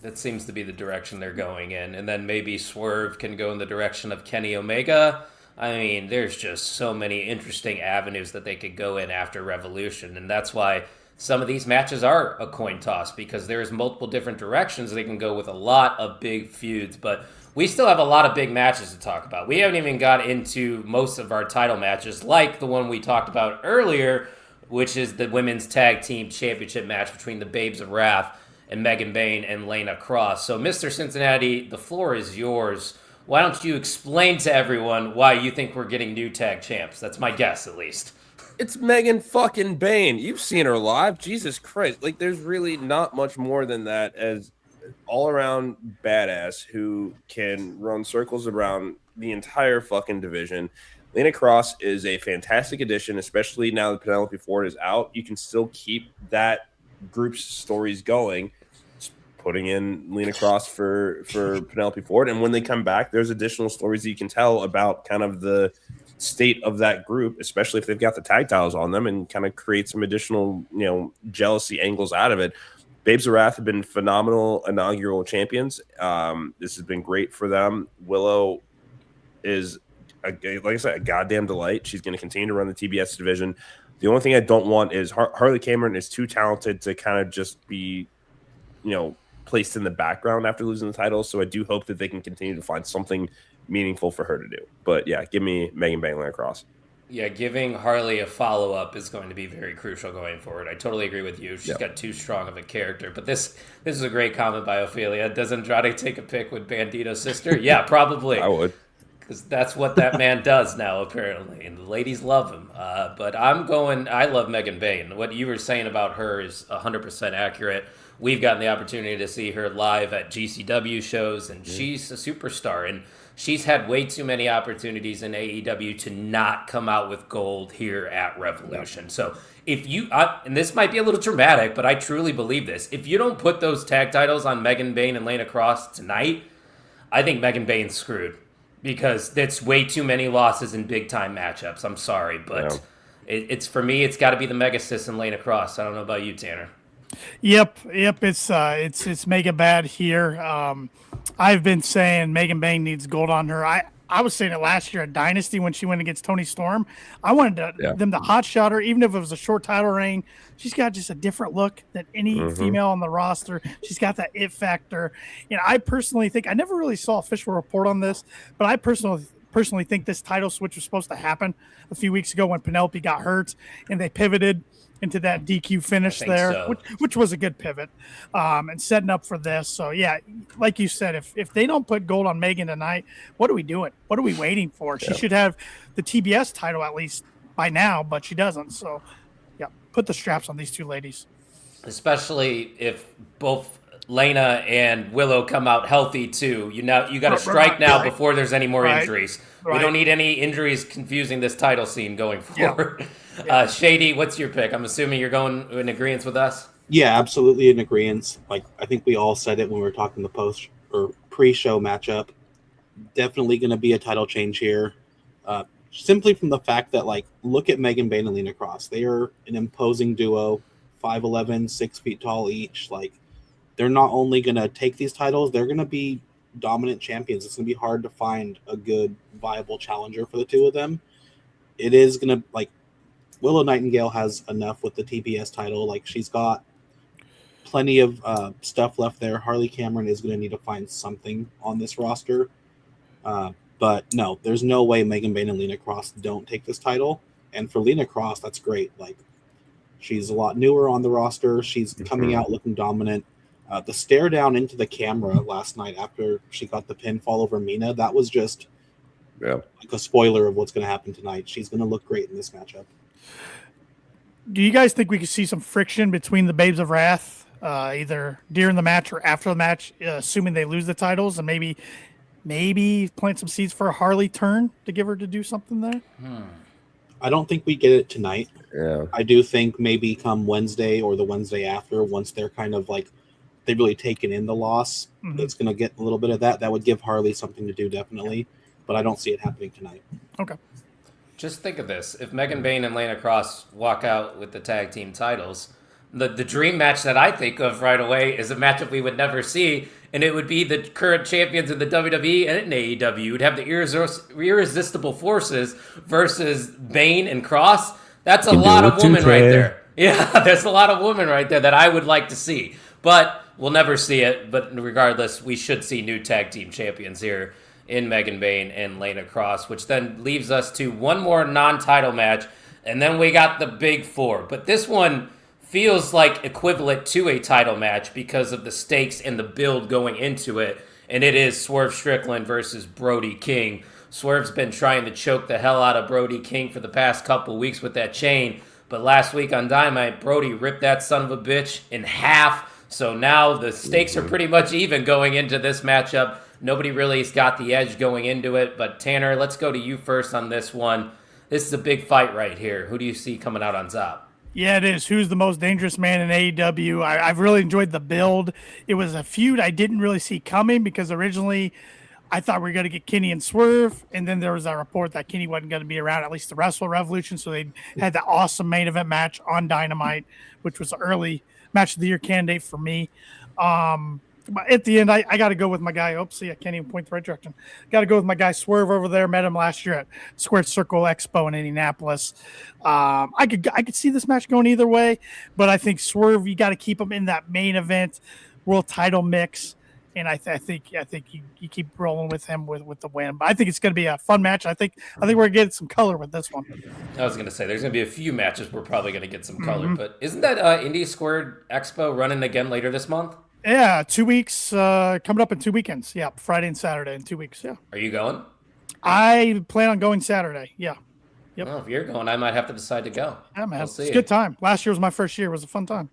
That seems to be the direction they're going in. And then maybe Swerve can go in the direction of Kenny Omega. I mean, there's just so many interesting avenues that they could go in after Revolution. And that's why some of these matches are a coin toss, because there's multiple different directions they can go with a lot of big feuds. But we still have a lot of big matches to talk about. We haven't even got into most of our title matches, like the one we talked about earlier, which is the Women's Tag Team Championship match between the Babes of Wrath and Megan Bayne and Lana Cross. So, Mr. Cincinnati, the floor is yours. Why don't you explain to everyone why you think we're getting new tag champs? That's my guess, at least. It's Megan fucking Bayne. You've seen her live. Jesus Christ. Like, there's really not much more than that as all-around badass who can run circles around the entire fucking division. Lana Cross is a fantastic addition, especially now that Penelope Ford is out. You can still keep that group's stories going, just putting in Lana Cross for Penelope Ford. And when they come back, there's additional stories that you can tell about kind of the state of that group, especially if they've got the tag titles on them, and kind of create some additional, jealousy angles out of it. Babes of Wrath have been phenomenal inaugural champions. This has been great for them. Willow is, like I said, a goddamn delight. She's going to continue to run the TBS division. The only thing I don't want is Harley Cameron is too talented to kind of just be, placed in the background after losing the title. So I do hope that they can continue to find something meaningful for her to do. But yeah, give me Megan Bayne across. Yeah, giving Harley a follow-up is going to be very crucial going forward. I totally agree with you. She's got too strong of a character. But this is a great comment by Ophelia. Does Andrade take a pick with Bandito's sister? Yeah, probably. I would. Because that's what that man does now, apparently. And the ladies love him. But I love Megan Bayne. What you were saying about her is 100% accurate. We've gotten the opportunity to see her live at GCW shows, and she's a superstar. And she's had way too many opportunities in AEW to not come out with gold here at Revolution. So if you, and this might be a little dramatic, but I truly believe this. If you don't put those tag titles on Megan Bayne and Lana Cross tonight, I think Megan Bayne's screwed, because that's way too many losses in big time matchups. I'm sorry, but it's for me, it's got to be the Mega Sis and Lana Cross. I don't know about you, Tanner. Yep. It's mega bad here. I've been saying Megan Bayne needs gold on her. I was saying it last year at Dynasty when she went against Tony Storm. I wanted them to hot shot her, even if it was a short title reign. She's got just a different look than any female on the roster. She's got that it factor. I personally think, I never really saw official report on this, but I personally think this title switch was supposed to happen a few weeks ago when Penelope got hurt and they pivoted into that DQ finish there, so. which was a good pivot, and setting up for this. So yeah, like you said, if they don't put gold on Megan tonight, what are we doing? What are we waiting for? She should have the TBS title at least by now, but she doesn't. So yeah, put the straps on these two ladies. Especially if both Lena and Willow come out healthy too. You got to strike now before there's any more injuries. We don't need any injuries confusing this title scene going forward. Yeah. Shady, what's your pick? I'm assuming you're going in agreement with us? Yeah, absolutely in agreement. Like, I think we all said it when we were talking the post or pre-show matchup. Definitely going to be a title change here. Simply from the fact that, like, look at Megan Bayne and Lena Cross. They are an imposing duo, 5'11", 6 feet tall each. Like, they're not only going to take these titles, they're going to be dominant champions. It's going to be hard to find a good, viable challenger for the two of them. It is going to, like, Willow Nightingale has enough with the TBS title. Like, she's got plenty of stuff left there. Harley Cameron is going to need to find something on this roster. But no, there's no way Megan Bayne and Lena Cross don't take this title. And for Lena Cross, that's great. Like, she's a lot newer on the roster. She's coming out looking dominant. The stare down into the camera last night after she got the pinfall over Mina, that was just like a spoiler of what's going to happen tonight. She's going to look great in this matchup. Do you guys think we could see some friction between the Babes of Wrath, either during the match or after the match, assuming they lose the titles, and maybe plant some seeds for a Harley turn to give her to do something there? I don't think we get it tonight. Yeah. I do think maybe come Wednesday or the Wednesday after, once they're kind of like they've really taken in the loss, it's going to get a little bit of that. That would give Harley something to do, definitely. But I don't see it happening tonight. Okay. Just think of this. If Megan Bayne and Lena Cross walk out with the tag team titles, the dream match that I think of right away is a matchup we would never see, and it would be the current champions of the WWE and AEW. You'd have the Irresistible Forces versus Bayne and Cross. That's a lot of women right there. Yeah, there's a lot of women right there that I would like to see. But we'll never see it. But regardless, we should see new tag team champions here in Megan Bayne and Lena Cross, which then leaves us to one more non-title match, and then we got the big four. But this one feels like equivalent to a title match because of the stakes and the build going into it, and it is Swerve Strickland versus Brody King. Swerve's been trying to choke the hell out of Brody King for the past couple weeks with that chain, but last week on Dynamite, Brody ripped that son of a bitch in half, so now the stakes are pretty much even going into this matchup. Nobody really has got the edge going into it, but Tanner, let's go to you first on this one. This is a big fight right here. Who do you see coming out on top? Yeah, it is. Who's the most dangerous man in AEW? I've really enjoyed the build. It was a feud I didn't really see coming because originally I thought we were going to get Kenny and Swerve, and then there was a report that Kenny wasn't going to be around at least the Wrestle Revolution, so they had that awesome main event match on Dynamite, which was an early match of the year candidate for me. But at the end, I got to go with my guy. I can't even point the right direction. Got to go with my guy Swerve over there. Met him last year at Squared Circle Expo in Indianapolis. I could see this match going either way, but I think Swerve, you got to keep him in that main event world title mix, and I think you keep rolling with him with the win. But I think it's going to be a fun match. I think we're going to get some color with this one. I was going to say there's going to be a few matches we're probably going to get some color, but isn't that Indy Squared Expo running again later this month? Yeah, 2 weeks, coming up in 2 weekends. Yeah, Friday and Saturday in 2 weeks, yeah. Are you going? I plan on going Saturday, yeah. Yep. Well, if you're going, I might have to decide to go. Yeah, man, it's a good time. Last year was my first year. It was a fun time.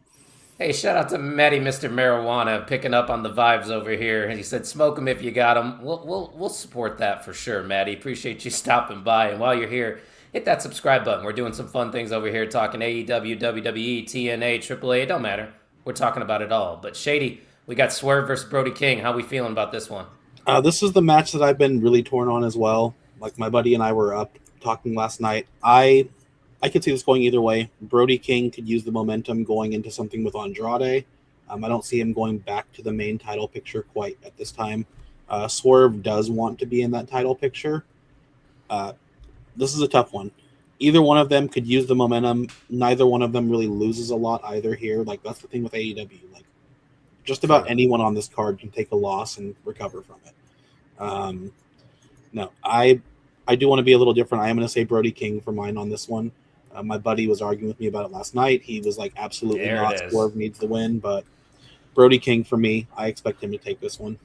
Hey, shout out to Matty, Mr. Marijuana, picking up on the vibes over here. And he said, smoke them if you got them. We'll support that for sure, Matty. Appreciate you stopping by. And while you're here, hit that subscribe button. We're doing some fun things over here, talking AEW, WWE, TNA, AAA. It don't matter. We're talking about it all. But Shady, we got Swerve versus Brody King. How we feeling about this one? This is the match that I've been really torn on as well. Like, my buddy and I were up talking last night. I could see this going either way. Brody King could use the momentum going into something with Andrade. I don't see him going back to the main title picture quite at this time. Swerve does want to be in that title picture. This is a tough one. Either one of them could use the momentum. Neither one of them really loses a lot either here. Like, that's the thing with AEW. Like, just about anyone on this card can take a loss and recover from it. No, I do want to be a little different. I am going to say Brody King for mine on this one. My buddy was arguing with me about it last night. He was like, absolutely not. Swerve needs the win, but Brody King for me. I expect him to take this one.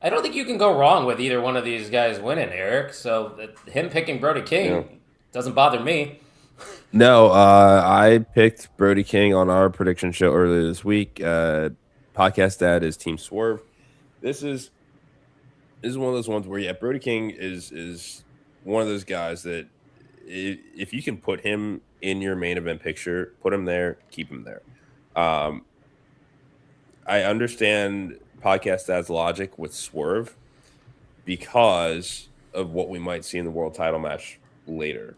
I don't think you can go wrong with either one of these guys winning, Eric. So him picking Brody King doesn't bother me. No, I picked Brody King on our prediction show earlier this week. Podcast Dad is Team Swerve. This is one of those ones where, Brody King is one of those guys that if you can put him in your main event picture, put him there, keep him there. I understand Podcast Dad's logic with Swerve because of what we might see in the world title match later.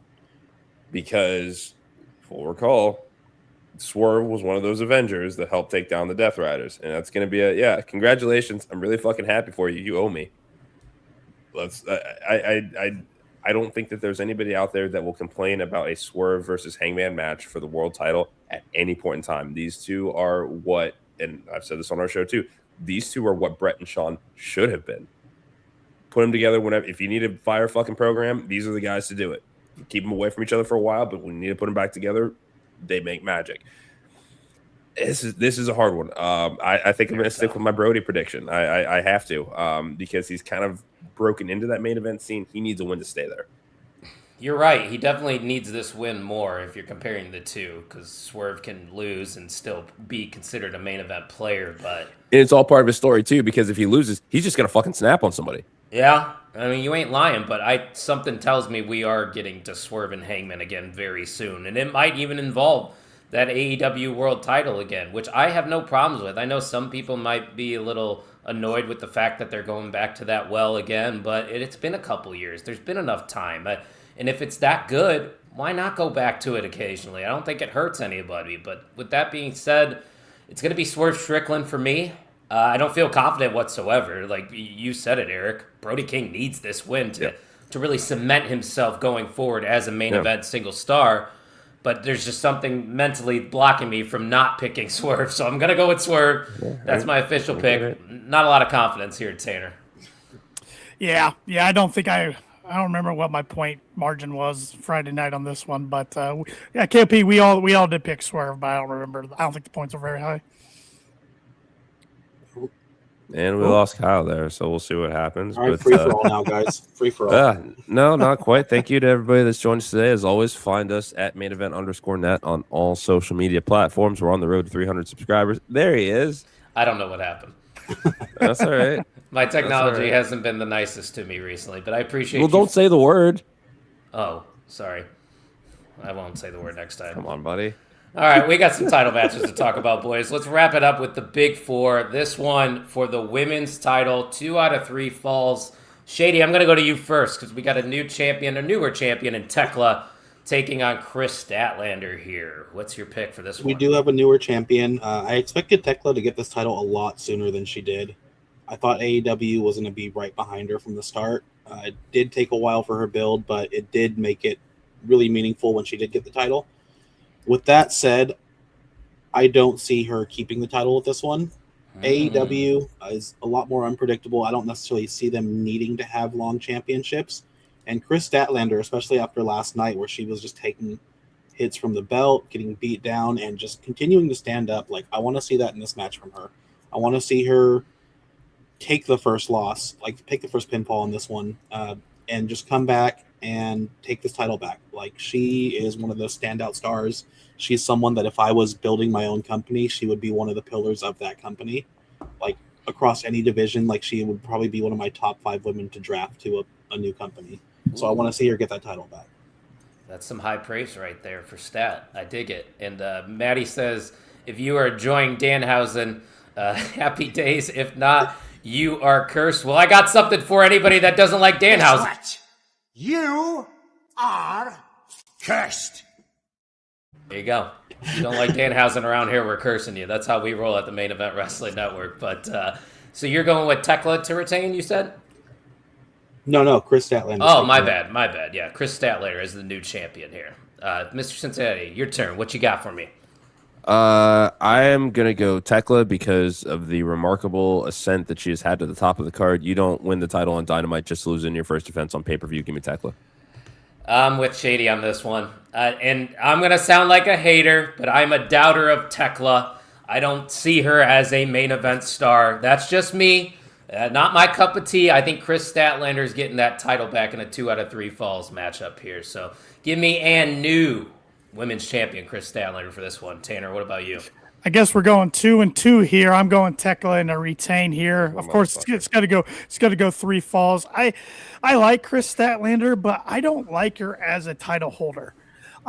Because, full recall, Swerve was one of those Avengers that helped take down the Death Riders. And that's going to be congratulations. I'm really fucking happy for you. You owe me. I don't think that there's anybody out there that will complain about a Swerve versus Hangman match for the world title at any point in time. These two are what, and I've said this on our show too, these two are what Brett and Sean should have been. Put them together whenever. If you need a fire fucking program, these are the guys to do it. Keep them away from each other for a while, but when you need to put them back together, they make magic. This is a hard one. I think I'm going to stick with my Brody prediction. I have to because he's kind of broken into that main event scene. He needs a win to stay there. You're right. He definitely needs this win more if you're comparing the two, because Swerve can lose and still be considered a main event player. But and it's all part of his story too, because if he loses, he's just going to fucking snap on somebody. Yeah, I mean, you ain't lying, but something tells me we are getting to Swerve and Hangman again very soon, and it might even involve that AEW World Title again, which I have no problems with. I know some people might be a little annoyed with the fact that they're going back to that well again, but it's been a couple years. There's been enough time. And if it's that good, why not go back to it occasionally? I don't think it hurts anybody. But with that being said, it's going to be Swerve Strickland for me. I don't feel confident whatsoever. Like you said it, Eric. Brody King needs this win to really cement himself going forward as a main event single star. But there's just something mentally blocking me from not picking Swerve. So I'm going to go with Swerve. That's my official pick. Not a lot of confidence here, Tanner. Yeah, I don't think I don't remember what my point margin was Friday night on this one, but KP, we all did pick Swerve, but I don't remember. I don't think the points were very high. And we lost Kyle there, so we'll see what happens. All right, free for all now, guys. Free for all. No, not quite. Thank you to everybody that's joined us today. As always, find us at mainevent_net on all social media platforms. We're on the road to 300 subscribers. There he is. I don't know what happened. That's all right. My technology hasn't been the nicest to me recently, but I appreciate Well, don't say the word. Oh, sorry. I won't say the word next time. Come on, buddy. All right, we got some title matches to talk about, boys. Let's wrap it up with the big four. This one for the women's title, 2 out of 3 falls. Shady, I'm going to go to you first because we got a newer champion in Tekla taking on Chris Statlander here. What's your pick for this one? We do have a newer champion. I expected Tekla to get this title a lot sooner than she did. I thought AEW was going to be right behind her from the start. It did take a while for her build, but it did make it really meaningful when she did get the title. With that said, I don't see her keeping the title with this one. AEW is a lot more unpredictable. I don't necessarily see them needing to have long championships. And Chris Statlander, especially after last night where she was just taking hits from the belt, getting beat down, and just continuing to stand up, like I want to see that in this match from her. I want to see her take the first loss, like take the first pinfall in this one, and just come back and take this title back. Like she is one of those standout stars. She's someone that if I was building my own company, she would be one of the pillars of that company. Like across any division, like she would probably be one of my top 5 women to draft to a new company. So I want to see her get that title back. That's some high praise right there for Stat. I dig it. And Maddie says, if you are enjoying Danhausen, happy days. If not, you are cursed. Well, I got something for anybody that doesn't like Danhausen. What? You are cursed. There you go. If you don't like Danhausen around here, we're cursing you. That's how we roll at the Main Event Wrestling Network. But So you're going with Tekla to retain, you said? No, Chris Statlander. Oh, my bad. Yeah, Chris Statlander is the new champion here. Mr. Cincinnati, your turn. What you got for me? I am gonna go Tekla because of the remarkable ascent that she has had to the top of the card. You don't win the title on Dynamite just to lose in your first defense on pay-per-view. Give me Tekla. I'm with Shady on this one. And I'm going to sound like a hater, but I'm a doubter of Tekla. I don't see her as a main event star. That's just me. Not my cup of tea. I think Chris Statlander is getting that title back in a 2 out of 3 falls matchup here. So give me and new women's champion Chris Statlander for this one. Tanner, what about you? I guess we're going 2-2 here. I'm going Tekla in a retain here. Of course, it's got to go. It's got to go 3 falls. I like Chris Statlander, but I don't like her as a title holder.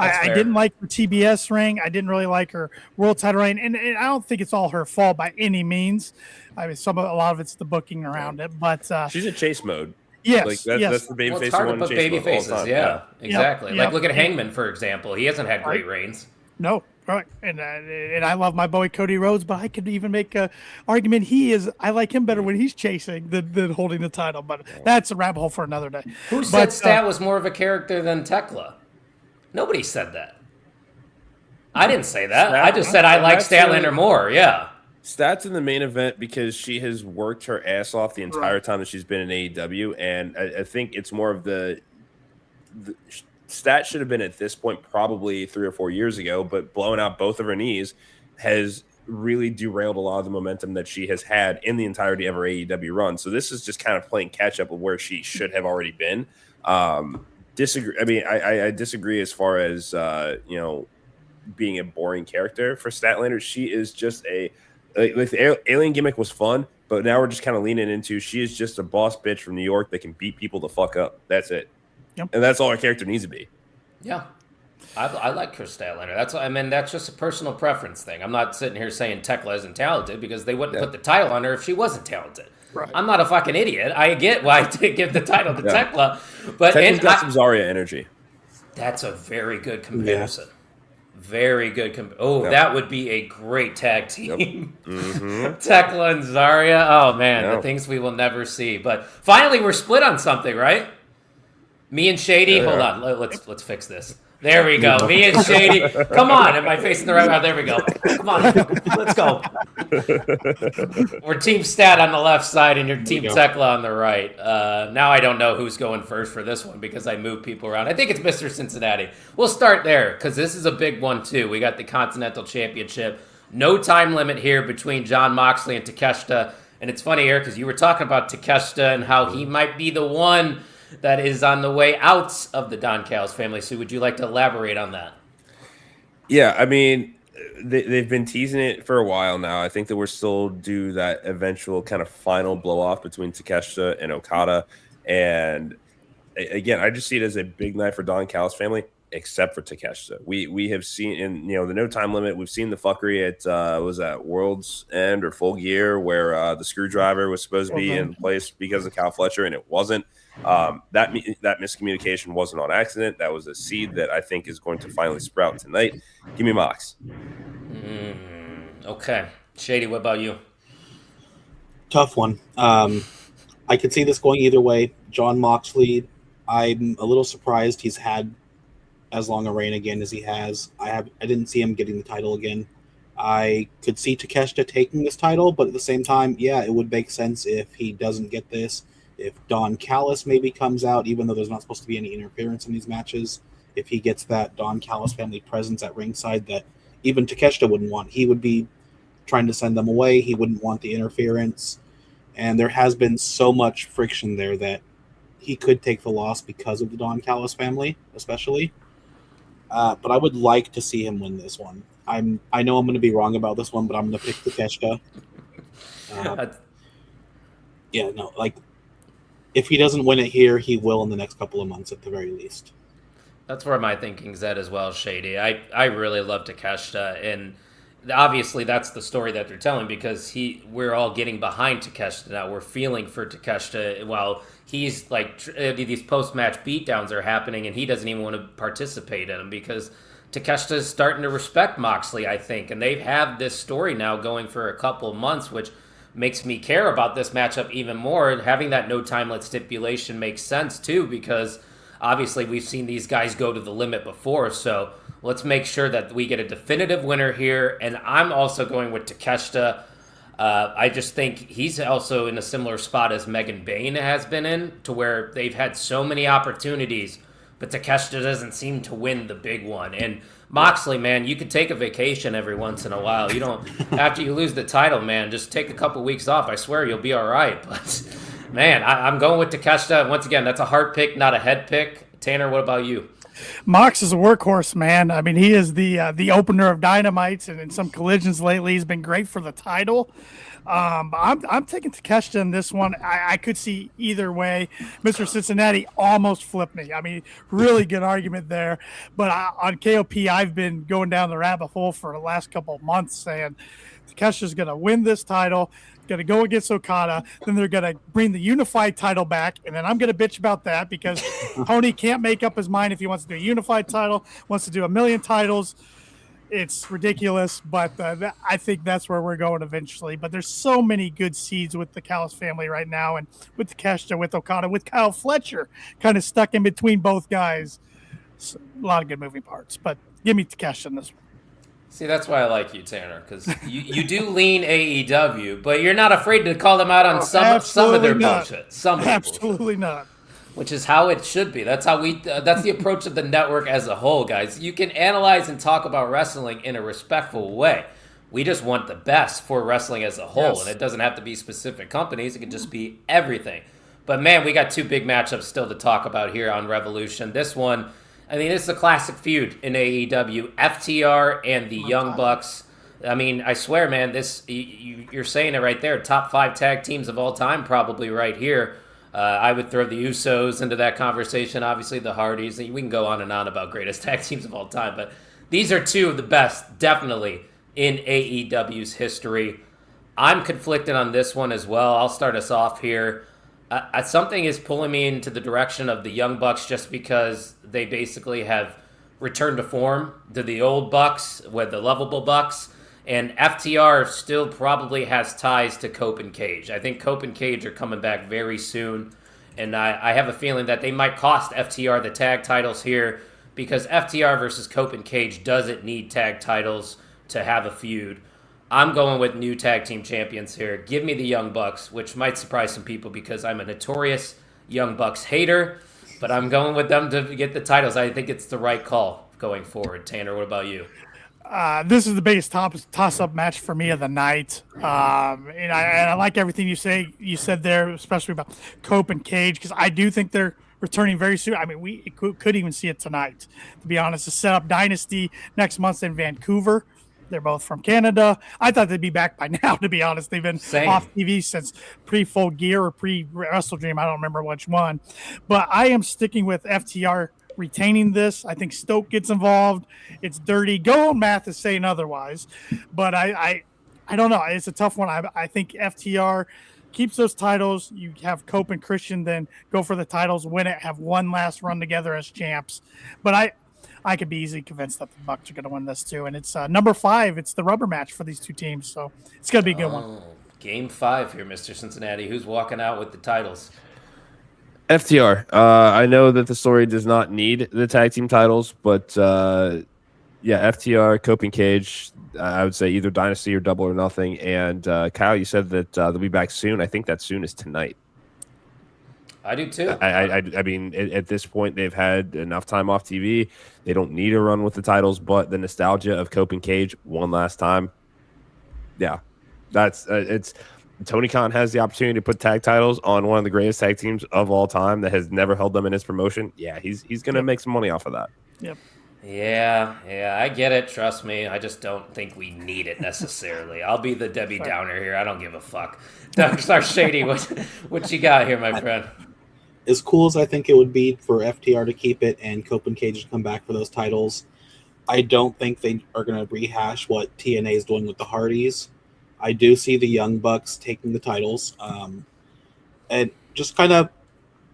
I didn't like her TBS ring. I didn't really like her world title reign, and I don't think it's all her fault by any means. I mean, a lot of it's the booking around it, but she's in chase mode. Yes, like yes. That's the baby Well, face. it's hard to put baby faces. Yeah, exactly. Yep, Like look at Hangman, for example. He hasn't had great reigns. No, right. And I love my boy Cody Rhodes, but I could even make a argument I like him better when he's chasing than holding the title. But that's a rabbit hole for another day. Who said Stat was more of a character than Tekla? Nobody said that. I didn't say that. I just said I like Statlander more. Yeah. Stat's in the main event because she has worked her ass off the entire time that she's been in AEW, and I think it's more of the Stat should have been at this point probably 3 or 4 years ago, but blowing out both of her knees has really derailed a lot of the momentum that she has had in the entirety of her AEW run. So this is just kind of playing catch up with where she should have already been. Disagree. I mean, I disagree as far as being a boring character for Statlander. She is just the alien gimmick was fun, but now we're just kind of leaning into she is just a boss bitch from New York that can beat people the fuck up. That's it. Yep. And that's all our character needs to be. Yeah. I like Chris Statlander. That's just a personal preference thing. I'm not sitting here saying Tekla isn't talented because they wouldn't put the title on her if she wasn't talented. Right. I'm not a fucking idiot. I get why to give the title to Tekla, but Tekla's got some Zarya energy. That's a very good comparison. Yeah. Very good. That would be a great tag team. Yep. Mm-hmm. Tekla and Zarya. Oh man, the things we will never see. But finally, we're split on something, right? Me and Shady. Hold on. Let's fix this. There we go. Me and Shady. Come on. Am I facing the right way? There we go. Come on. Let's go. We're Team Stat on the left side and you're Team Tekla on the right. Now I don't know who's going first for this one because I move people around. I think it's Mr. Cincinnati. We'll start there because this is a big one too. We got the Continental Championship. No time limit here between Jon Moxley and Takeshita. And it's funny here because you were talking about Takeshita and how he might be the one that is on the way out of the Don Callis family. So would you like to elaborate on that? Yeah, I mean, they've been teasing it for a while now. I think that we're still due that eventual kind of final blow-off between Takeshita and Okada. And again, I just see it as a big night for Don Callis family, except for Takeshita. We have seen in the no time limit. We've seen the fucking at was that World's End or Full Gear where the screwdriver was supposed to be in place because of Cal Fletcher and it wasn't. That miscommunication wasn't on accident. That was a seed that I think is going to finally sprout tonight. Give me Mox. Okay. Shady, what about you? Tough one. I could see this going either way. Jon Moxley, I'm a little surprised he's had as long a reign again as he has. I didn't see him getting the title again. I could see Takeshita taking this title, but at the same time, yeah, it would make sense if he doesn't get this. If Don Callis maybe comes out, even though there's not supposed to be any interference in these matches, if he gets that Don Callis family presence at ringside that even Takeshita wouldn't want, he would be trying to send them away. He wouldn't want the interference. And there has been so much friction there that he could take the loss because of the Don Callis family, especially. But I would like to see him win this one. I know I'm going to be wrong about this one, but I'm going to pick Takeshita. If he doesn't win it here, he will in the next couple of months at the very least. That's where my thinking's at as well, Shady. I really love Takeshita, and obviously that's the story that they're telling because we're all getting behind Takeshita now. We're feeling for Takeshita while he's like these post-match beatdowns are happening and he doesn't even want to participate in them because Takeshita is starting to respect Moxley, I think, and they've had this story now going for a couple of months, which makes me care about this matchup even more. And having that no time limit stipulation makes sense too, because obviously we've seen these guys go to the limit before. So let's make sure that we get a definitive winner here. And I'm also going with Takeshita. I just think he's also in a similar spot as Megan Bayne has been in, to where they've had so many opportunities, but Takeshita doesn't seem to win the big one. And Moxley, man, you could take a vacation every once in a while. You don't, after you lose the title, man, just take a couple weeks off. I swear you'll be all right. But, man, I'm going with Takeshita. Once again, that's a heart pick, not a head pick. Tanner, what about you? Mox is a workhorse, man. I mean, he is the opener of Dynamites, and in some collisions lately, he's been great for the title. I'm taking Takeshita in this one. I could see either way. Mr. Cincinnati almost flipped me. I mean, really good argument there. But on KOP, I've been going down the rabbit hole for the last couple of months saying Takeshita's going to win this title, going to go against Okada, then they're going to bring the unified title back, and then I'm going to bitch about that because Tony can't make up his mind if he wants to do a unified title, wants to do a million titles. It's ridiculous, but I think that's where we're going eventually. But there's so many good seeds with the Callis family right now, and with Takeshita, with Okada, with Kyle Fletcher, kind of stuck in between both guys. So, a lot of good moving parts, but give me Takeshita in this one. See, that's why I like you, Tanner, because you do lean AEW, but you're not afraid to call them out on some of their bullshit. Absolutely not. Which is how it should be. That's how that's the approach of the network as a whole, guys. You can analyze and talk about wrestling in a respectful way. We just want the best for wrestling as a whole, yes. And it doesn't have to be specific companies. It can just be everything. But, man, we got two big matchups still to talk about here on Revolution. This one, I mean, this is a classic feud in AEW. FTR and the Young Bucks. I mean, I swear, man, this you're saying it right there. Top 5 tag teams of all time probably right here. I would throw the Usos into that conversation. Obviously, the Hardys. We can go on and on about greatest tag teams of all time. But these are two of the best, definitely, in AEW's history. I'm conflicted on this one as well. I'll start us off here. Something is pulling me into the direction of the Young Bucks just because they basically have returned to form to the old Bucks with the lovable Bucks. And FTR still probably has ties to Cope and Cage. I think Cope and Cage are coming back very soon. And I have a feeling that they might cost FTR the tag titles here because FTR versus Cope and Cage doesn't need tag titles to have a feud. I'm going with new tag team champions here. Give me the Young Bucks, which might surprise some people because I'm a notorious Young Bucks hater. But I'm going with them to get the titles. I think it's the right call going forward. Tanner, what about you? This is the biggest toss-up match for me of the night. And I like everything you said there, especially about Cope and Cage, because I do think they're returning very soon. I mean, we could even see it tonight, to be honest. To set up Dynasty next month in Vancouver. They're both from Canada. I thought they'd be back by now, to be honest. They've been off TV since pre-Full Gear or pre-Wrestle Dream. I don't remember which one. But I am sticking with FTR retaining this. I think Stoke gets involved. It's dirty. Go on, Math is saying otherwise. But I don't know. It's a tough one. I think FTR keeps those titles. You have Cope and Christian then go for the titles, win it, have one last run together as champs. But I could be easily convinced that the Bucks are going to win this too. And it's number 5. It's the rubber match for these two teams. So it's going to be a good one. Game 5 here, Mr. Cincinnati. Who's walking out with the titles? FTR. I know that the story does not need the tag team titles, but FTR, Cope and Cage, I would say either Dynasty or Double or Nothing. And Kyle, you said that they'll be back soon. I think that soon is tonight. I do too. I mean, at this point, they've had enough time off TV. They don't need a run with the titles, but the nostalgia of Cope and Cage one last time. Yeah, that's it's. Tony Khan has the opportunity to put tag titles on one of the greatest tag teams of all time that has never held them in his promotion. Yeah, he's going to make some money off of that. Yep. Yeah, I get it. Trust me. I just don't think we need it necessarily. I'll be the Debbie Downer here. I don't give a fuck. Darkstar Shady, what you got here, my friend? As cool as I think it would be for FTR to keep it and Cope and Cage to come back for those titles, I don't think they are going to rehash what TNA is doing with the Hardys. I do see the Young Bucks taking the titles and just kind of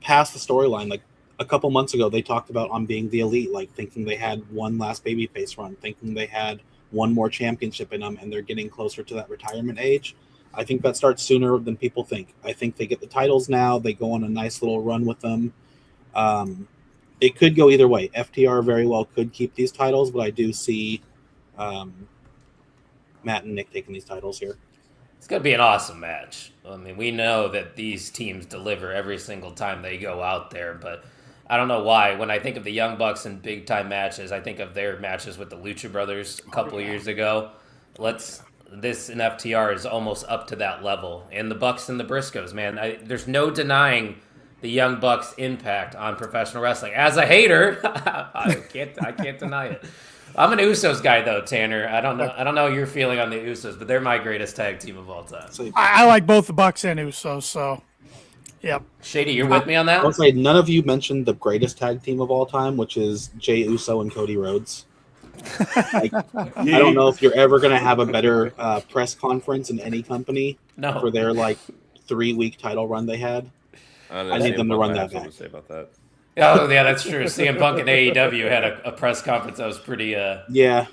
pass the storyline. Like a couple months ago, they talked about on being the Elite, like thinking they had one last babyface run, thinking they had one more championship in them, and they're getting closer to that retirement age. I think that starts sooner than people think. I think they get the titles now. They go on a nice little run with them. It could go either way. FTR very well could keep these titles, but I do see Matt and Nick taking these titles here. It's going to be an awesome match. I mean, we know that these teams deliver every single time they go out there, but I don't know why. When I think of the Young Bucks in big-time matches, I think of their matches with the Lucha Brothers a couple of years ago. This in FTR is almost up to that level. And the Bucks and the Briscoes, man, there's no denying the Young Bucks' impact on professional wrestling. As a hater, I can't deny it. I'm an Usos guy though, Tanner. I don't know your feeling on the Usos, but they're my greatest tag team of all time. I like both the Bucks and Usos, so yep. Shady, you're with me on that? I'll say none of you mentioned the greatest tag team of all time, which is Jey Uso and Cody Rhodes. I don't know if you're ever going to have a better press conference in any company for their 3-week title run they had. I need them to run that back. Say about that. Oh, yeah, that's true. CM Punk and AEW had a press conference that was pretty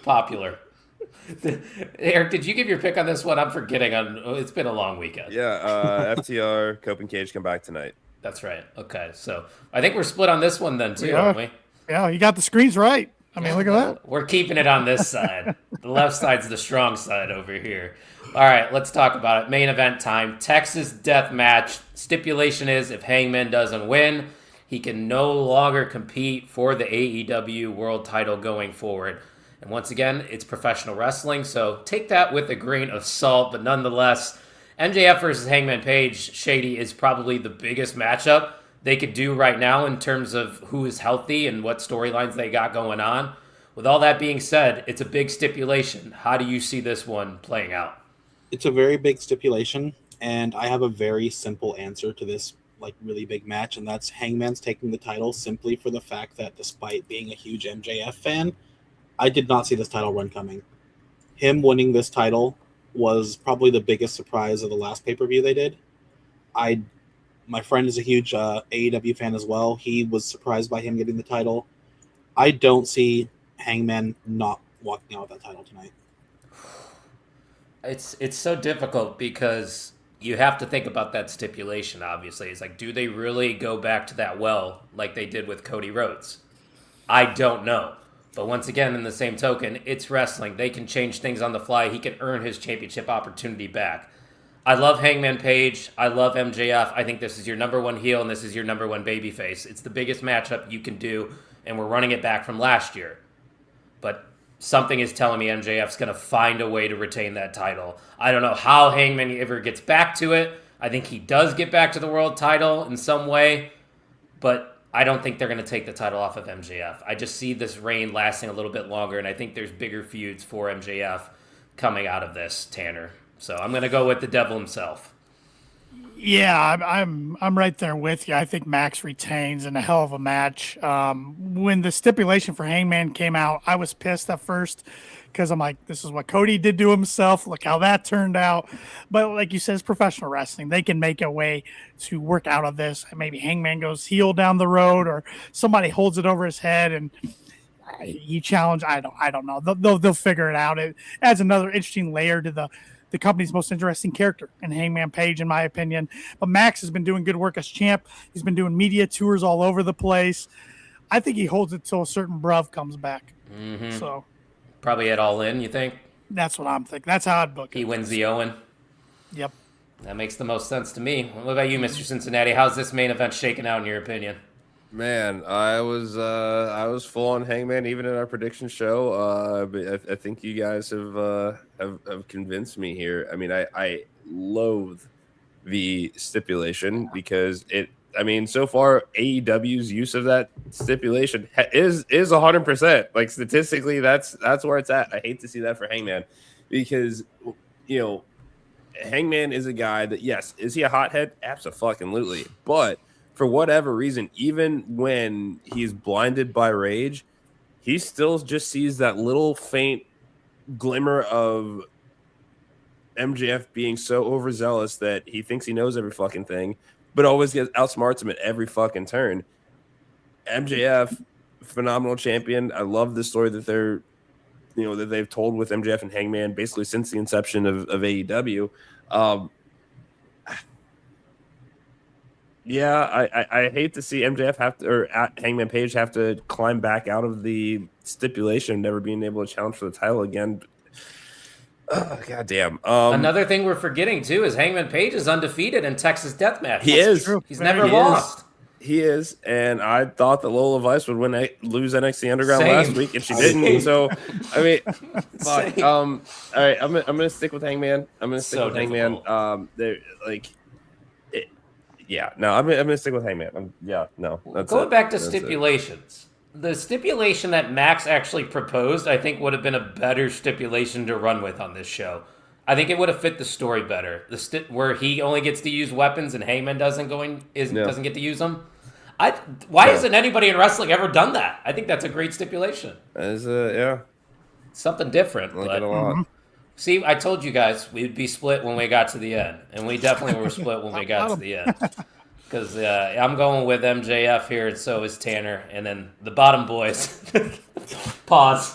popular. Eric, did you give your pick on this one? I'm forgetting. It's been a long weekend. Yeah, FTR, Cope and Cage come back tonight. That's right. Okay, so I think we're split on this one then, too, aren't we? Yeah, you got the screens right. I mean, look at that. We're keeping it on this side. The left side's the strong side over here. All right, let's talk about it. Main event time. Texas Death Match. Stipulation is if Hangman doesn't win, he can no longer compete for the AEW World Title going forward. And once again, it's professional wrestling, so take that with a grain of salt. But nonetheless, MJF versus Hangman Page, Shady, is probably the biggest matchup they could do right now in terms of who is healthy and what storylines they got going on. With all that being said, it's a big stipulation. How do you see this one playing out? It's a very big stipulation, and I have a very simple answer to this really big match, and that's Hangman's taking the title simply for the fact that despite being a huge MJF fan, I did not see this title run coming. Him winning this title was probably the biggest surprise of the last pay-per-view they did. My friend is a huge AEW fan as well. He was surprised by him getting the title. I don't see Hangman not walking out with that title tonight. It's so difficult because you have to think about that stipulation, obviously. It's like, do they really go back to that well like they did with Cody Rhodes? I don't know. But once again, in the same token, it's wrestling. They can change things on the fly. He can earn his championship opportunity back. I love Hangman Page. I love MJF. I think this is your number one heel and this is your number one babyface. It's the biggest matchup you can do, and we're running it back from last year. But something is telling me MJF's going to find a way to retain that title. I don't know how Hangman ever gets back to it. I think he does get back to the world title in some way, but I don't think they're going to take the title off of MJF. I just see this reign lasting a little bit longer, and I think there's bigger feuds for MJF coming out of this, Tanner. So I'm going to go with the devil himself. Yeah, I'm right there with you. I think Max retains in a hell of a match. When the stipulation for Hangman came out, I was pissed at first because I'm like, this is what Cody did to himself. Look how that turned out. But like you said, it's professional wrestling. They can make a way to work out of this. Maybe Hangman goes heel down the road, or somebody holds it over his head and you challenge. I don't know. They'll figure it out. It adds another interesting layer to the company's most interesting character in Hangman Page, in my opinion. But Max has been doing good work as champ. He's been doing media tours all over the place. I think he holds it till a certain bruv comes back. Mm-hmm. So probably at All In, you think? That's what I'm thinking. That's how I'd book it. He wins the Owen. Yep. That makes the most sense to me. What about you, Mr. Cincinnati? How's this main event shaking out in your opinion? Man, I was full on Hangman even in our prediction show. But I think you guys have convinced me here. I mean, I loathe the stipulation because so far AEW's use of that stipulation is 100%. Like statistically, that's where it's at. I hate to see that for Hangman because Hangman is a guy that, yes, is he a hothead? Absolutely, but for whatever reason, even when he's blinded by rage, he still just sees that little faint glimmer of MJF being so overzealous that he thinks he knows every fucking thing, but always outsmarts him at every fucking turn. MJF, phenomenal champion. I love the story that they're that they've told with MJF and Hangman basically since the inception of AEW. I hate to see MJF Hangman Page have to climb back out of the stipulation, never being able to challenge for the title again. God damn. Another thing we're forgetting too is Hangman Page is undefeated in Texas Deathmatch. He is. True. He's never lost. He is, and I thought that Lola Vice would lose NXT Underground Same. last week, and she didn't. So, I mean, fuck. Same. All right, I'm gonna stick with Hangman. I'm gonna stick So with Hangman. I'm gonna stick with Hangman. Going back to stipulations. The stipulation that Max actually proposed, I think, would have been a better stipulation to run with on this show. I think it would have fit the story better. Where he only gets to use weapons and Hangman doesn't get to use them. Why hasn't anybody in wrestling ever done that? I think that's a great stipulation. Something different. I like it a lot. See, I told you guys we'd be split when we got to the end, and we definitely were split when we got to the end. Because I'm going with MJF here, and so is Tanner, and then the bottom boys. Pause.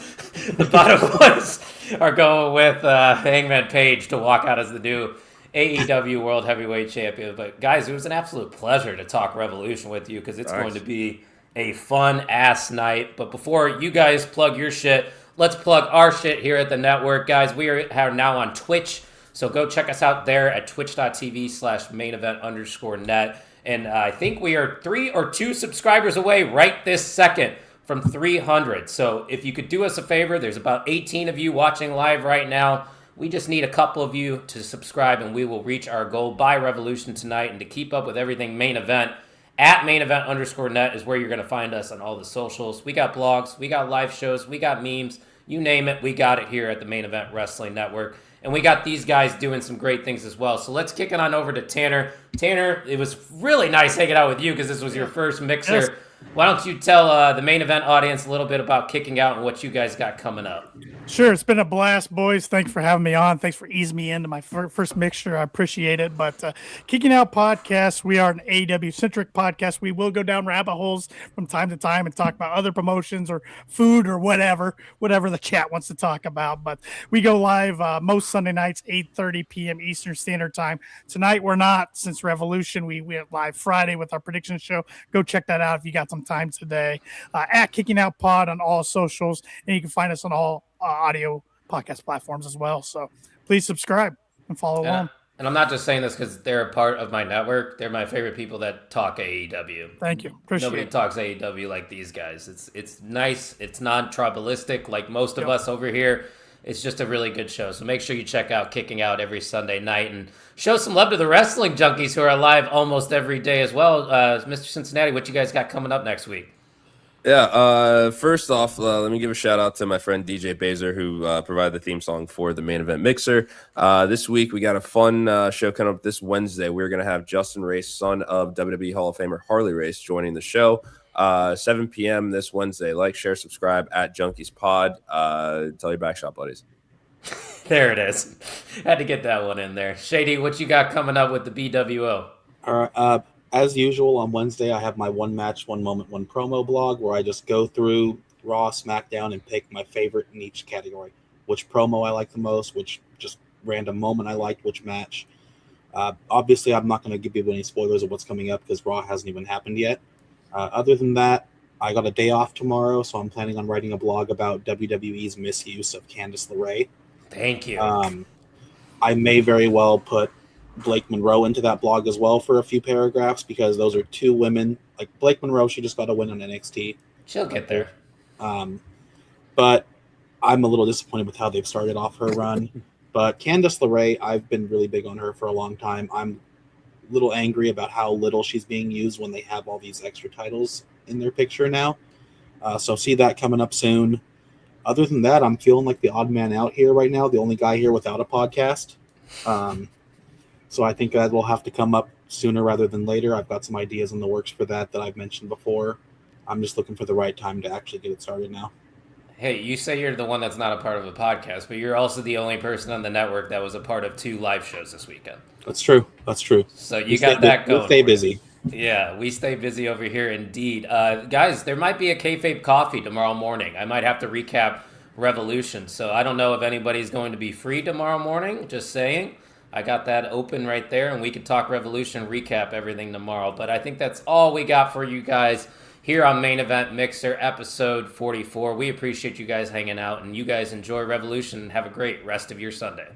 The bottom boys are going with Hangman Page to walk out as the new AEW World Heavyweight Champion. But guys, it was an absolute pleasure to talk Revolution with you because it's going to be a fun-ass night. But before you guys plug your shit, let's plug our shit here at the network. Guys, we are now on Twitch, so go check us out there at twitch.tv/mainevent_net. And I think we are 3 or 2 subscribers away right this second from 300. So if you could do us a favor, there's about 18 of you watching live right now. We just need a couple of you to subscribe, and we will reach our goal by Revolution tonight. And to keep up with everything Main Event, at mainevent_net is where you're going to find us on all the socials. We got blogs, we got live shows, we got memes. You name it, we got it here at the Main Event Wrestling Network. And we got these guys doing some great things as well. So let's kick it on over to Tanner. Tanner, it was really nice hanging out with you because this was your first mixer. Yes. Why don't you tell the Main Event audience a little bit about Kicking Out and what you guys got coming up? Sure, it's been a blast, boys. Thanks for having me on. Thanks for easing me into my first mixture. I appreciate it. But Kicking Out podcast, we are an AEW-centric podcast. We will go down rabbit holes from time to time and talk about other promotions or food or whatever the chat wants to talk about. But we go live most Sunday nights, 8:30 p.m. Eastern Standard Time. Tonight, we're not, since Revolution. We went live Friday with our prediction show. Go check that out if you got some time today. At Kicking Out Pod on all socials, and you can find us on all audio podcast platforms as well. So please subscribe and follow along. And I'm not just saying this because they're a part of my network. They're my favorite people that talk AEW. Thank you. Appreciate Nobody it. talks AEW like these guys. It's nice. It's non-tribalistic like most of us over here. It's just a really good show. So make sure you check out Kicking Out every Sunday night and show some love to the wrestling junkies who are live almost every day as well. Mr. Cincinnati, what you guys got coming up next week? Yeah, first off, let me give a shout out to my friend DJ Bazer, who provided the theme song for the Main Event Mixer. This week, we got a fun show coming up this Wednesday. We're going to have Justin Race, son of WWE Hall of Famer Harley Race, joining the show. 7 p.m. this Wednesday. Like, share, subscribe at Junkies Pod. Tell your backshop buddies. There it is. Had to get that one in there. Shady, what you got coming up with the BWO? All right. As usual, on Wednesday, I have my one match, one moment, one promo blog where I just go through Raw, SmackDown, and pick my favorite in each category. Which promo I like the most, which just random moment I liked, which match. Obviously, I'm not going to give you any spoilers of what's coming up because Raw hasn't even happened yet. Other than that, I got a day off tomorrow, so I'm planning on writing a blog about WWE's misuse of Candice LeRae. Thank you. I may very well put Blake Monroe into that blog as well for a few paragraphs because those are two women. Like Blake Monroe, she just got a win on NXT. She'll get there. But I'm a little disappointed with how they've started off her run. But Candice LeRae, I've been really big on her for a long time. I'm a little angry about how little she's being used when they have all these extra titles in their picture now. So see that coming up soon. Other than that, I'm feeling like the odd man out here right now, the only guy here without a podcast. So I think that will have to come up sooner rather than later. I've got some ideas in the works for that I've mentioned before. I'm just looking for the right time to actually get it started now. Hey, you say you're the one that's not a part of a podcast, but you're also the only person on the network that was a part of 2 live shows this weekend. That's true. So you got that going. We'll stay busy. Yeah, we stay busy over here indeed. Guys, there might be a Kayfabe coffee tomorrow morning. I might have to recap Revolution. So I don't know if anybody's going to be free tomorrow morning. Just saying. I got that open right there, and we could talk Revolution, recap everything tomorrow. But I think that's all we got for you guys here on Main Event Mixer, episode 44. We appreciate you guys hanging out, and you guys enjoy Revolution and have a great rest of your Sunday.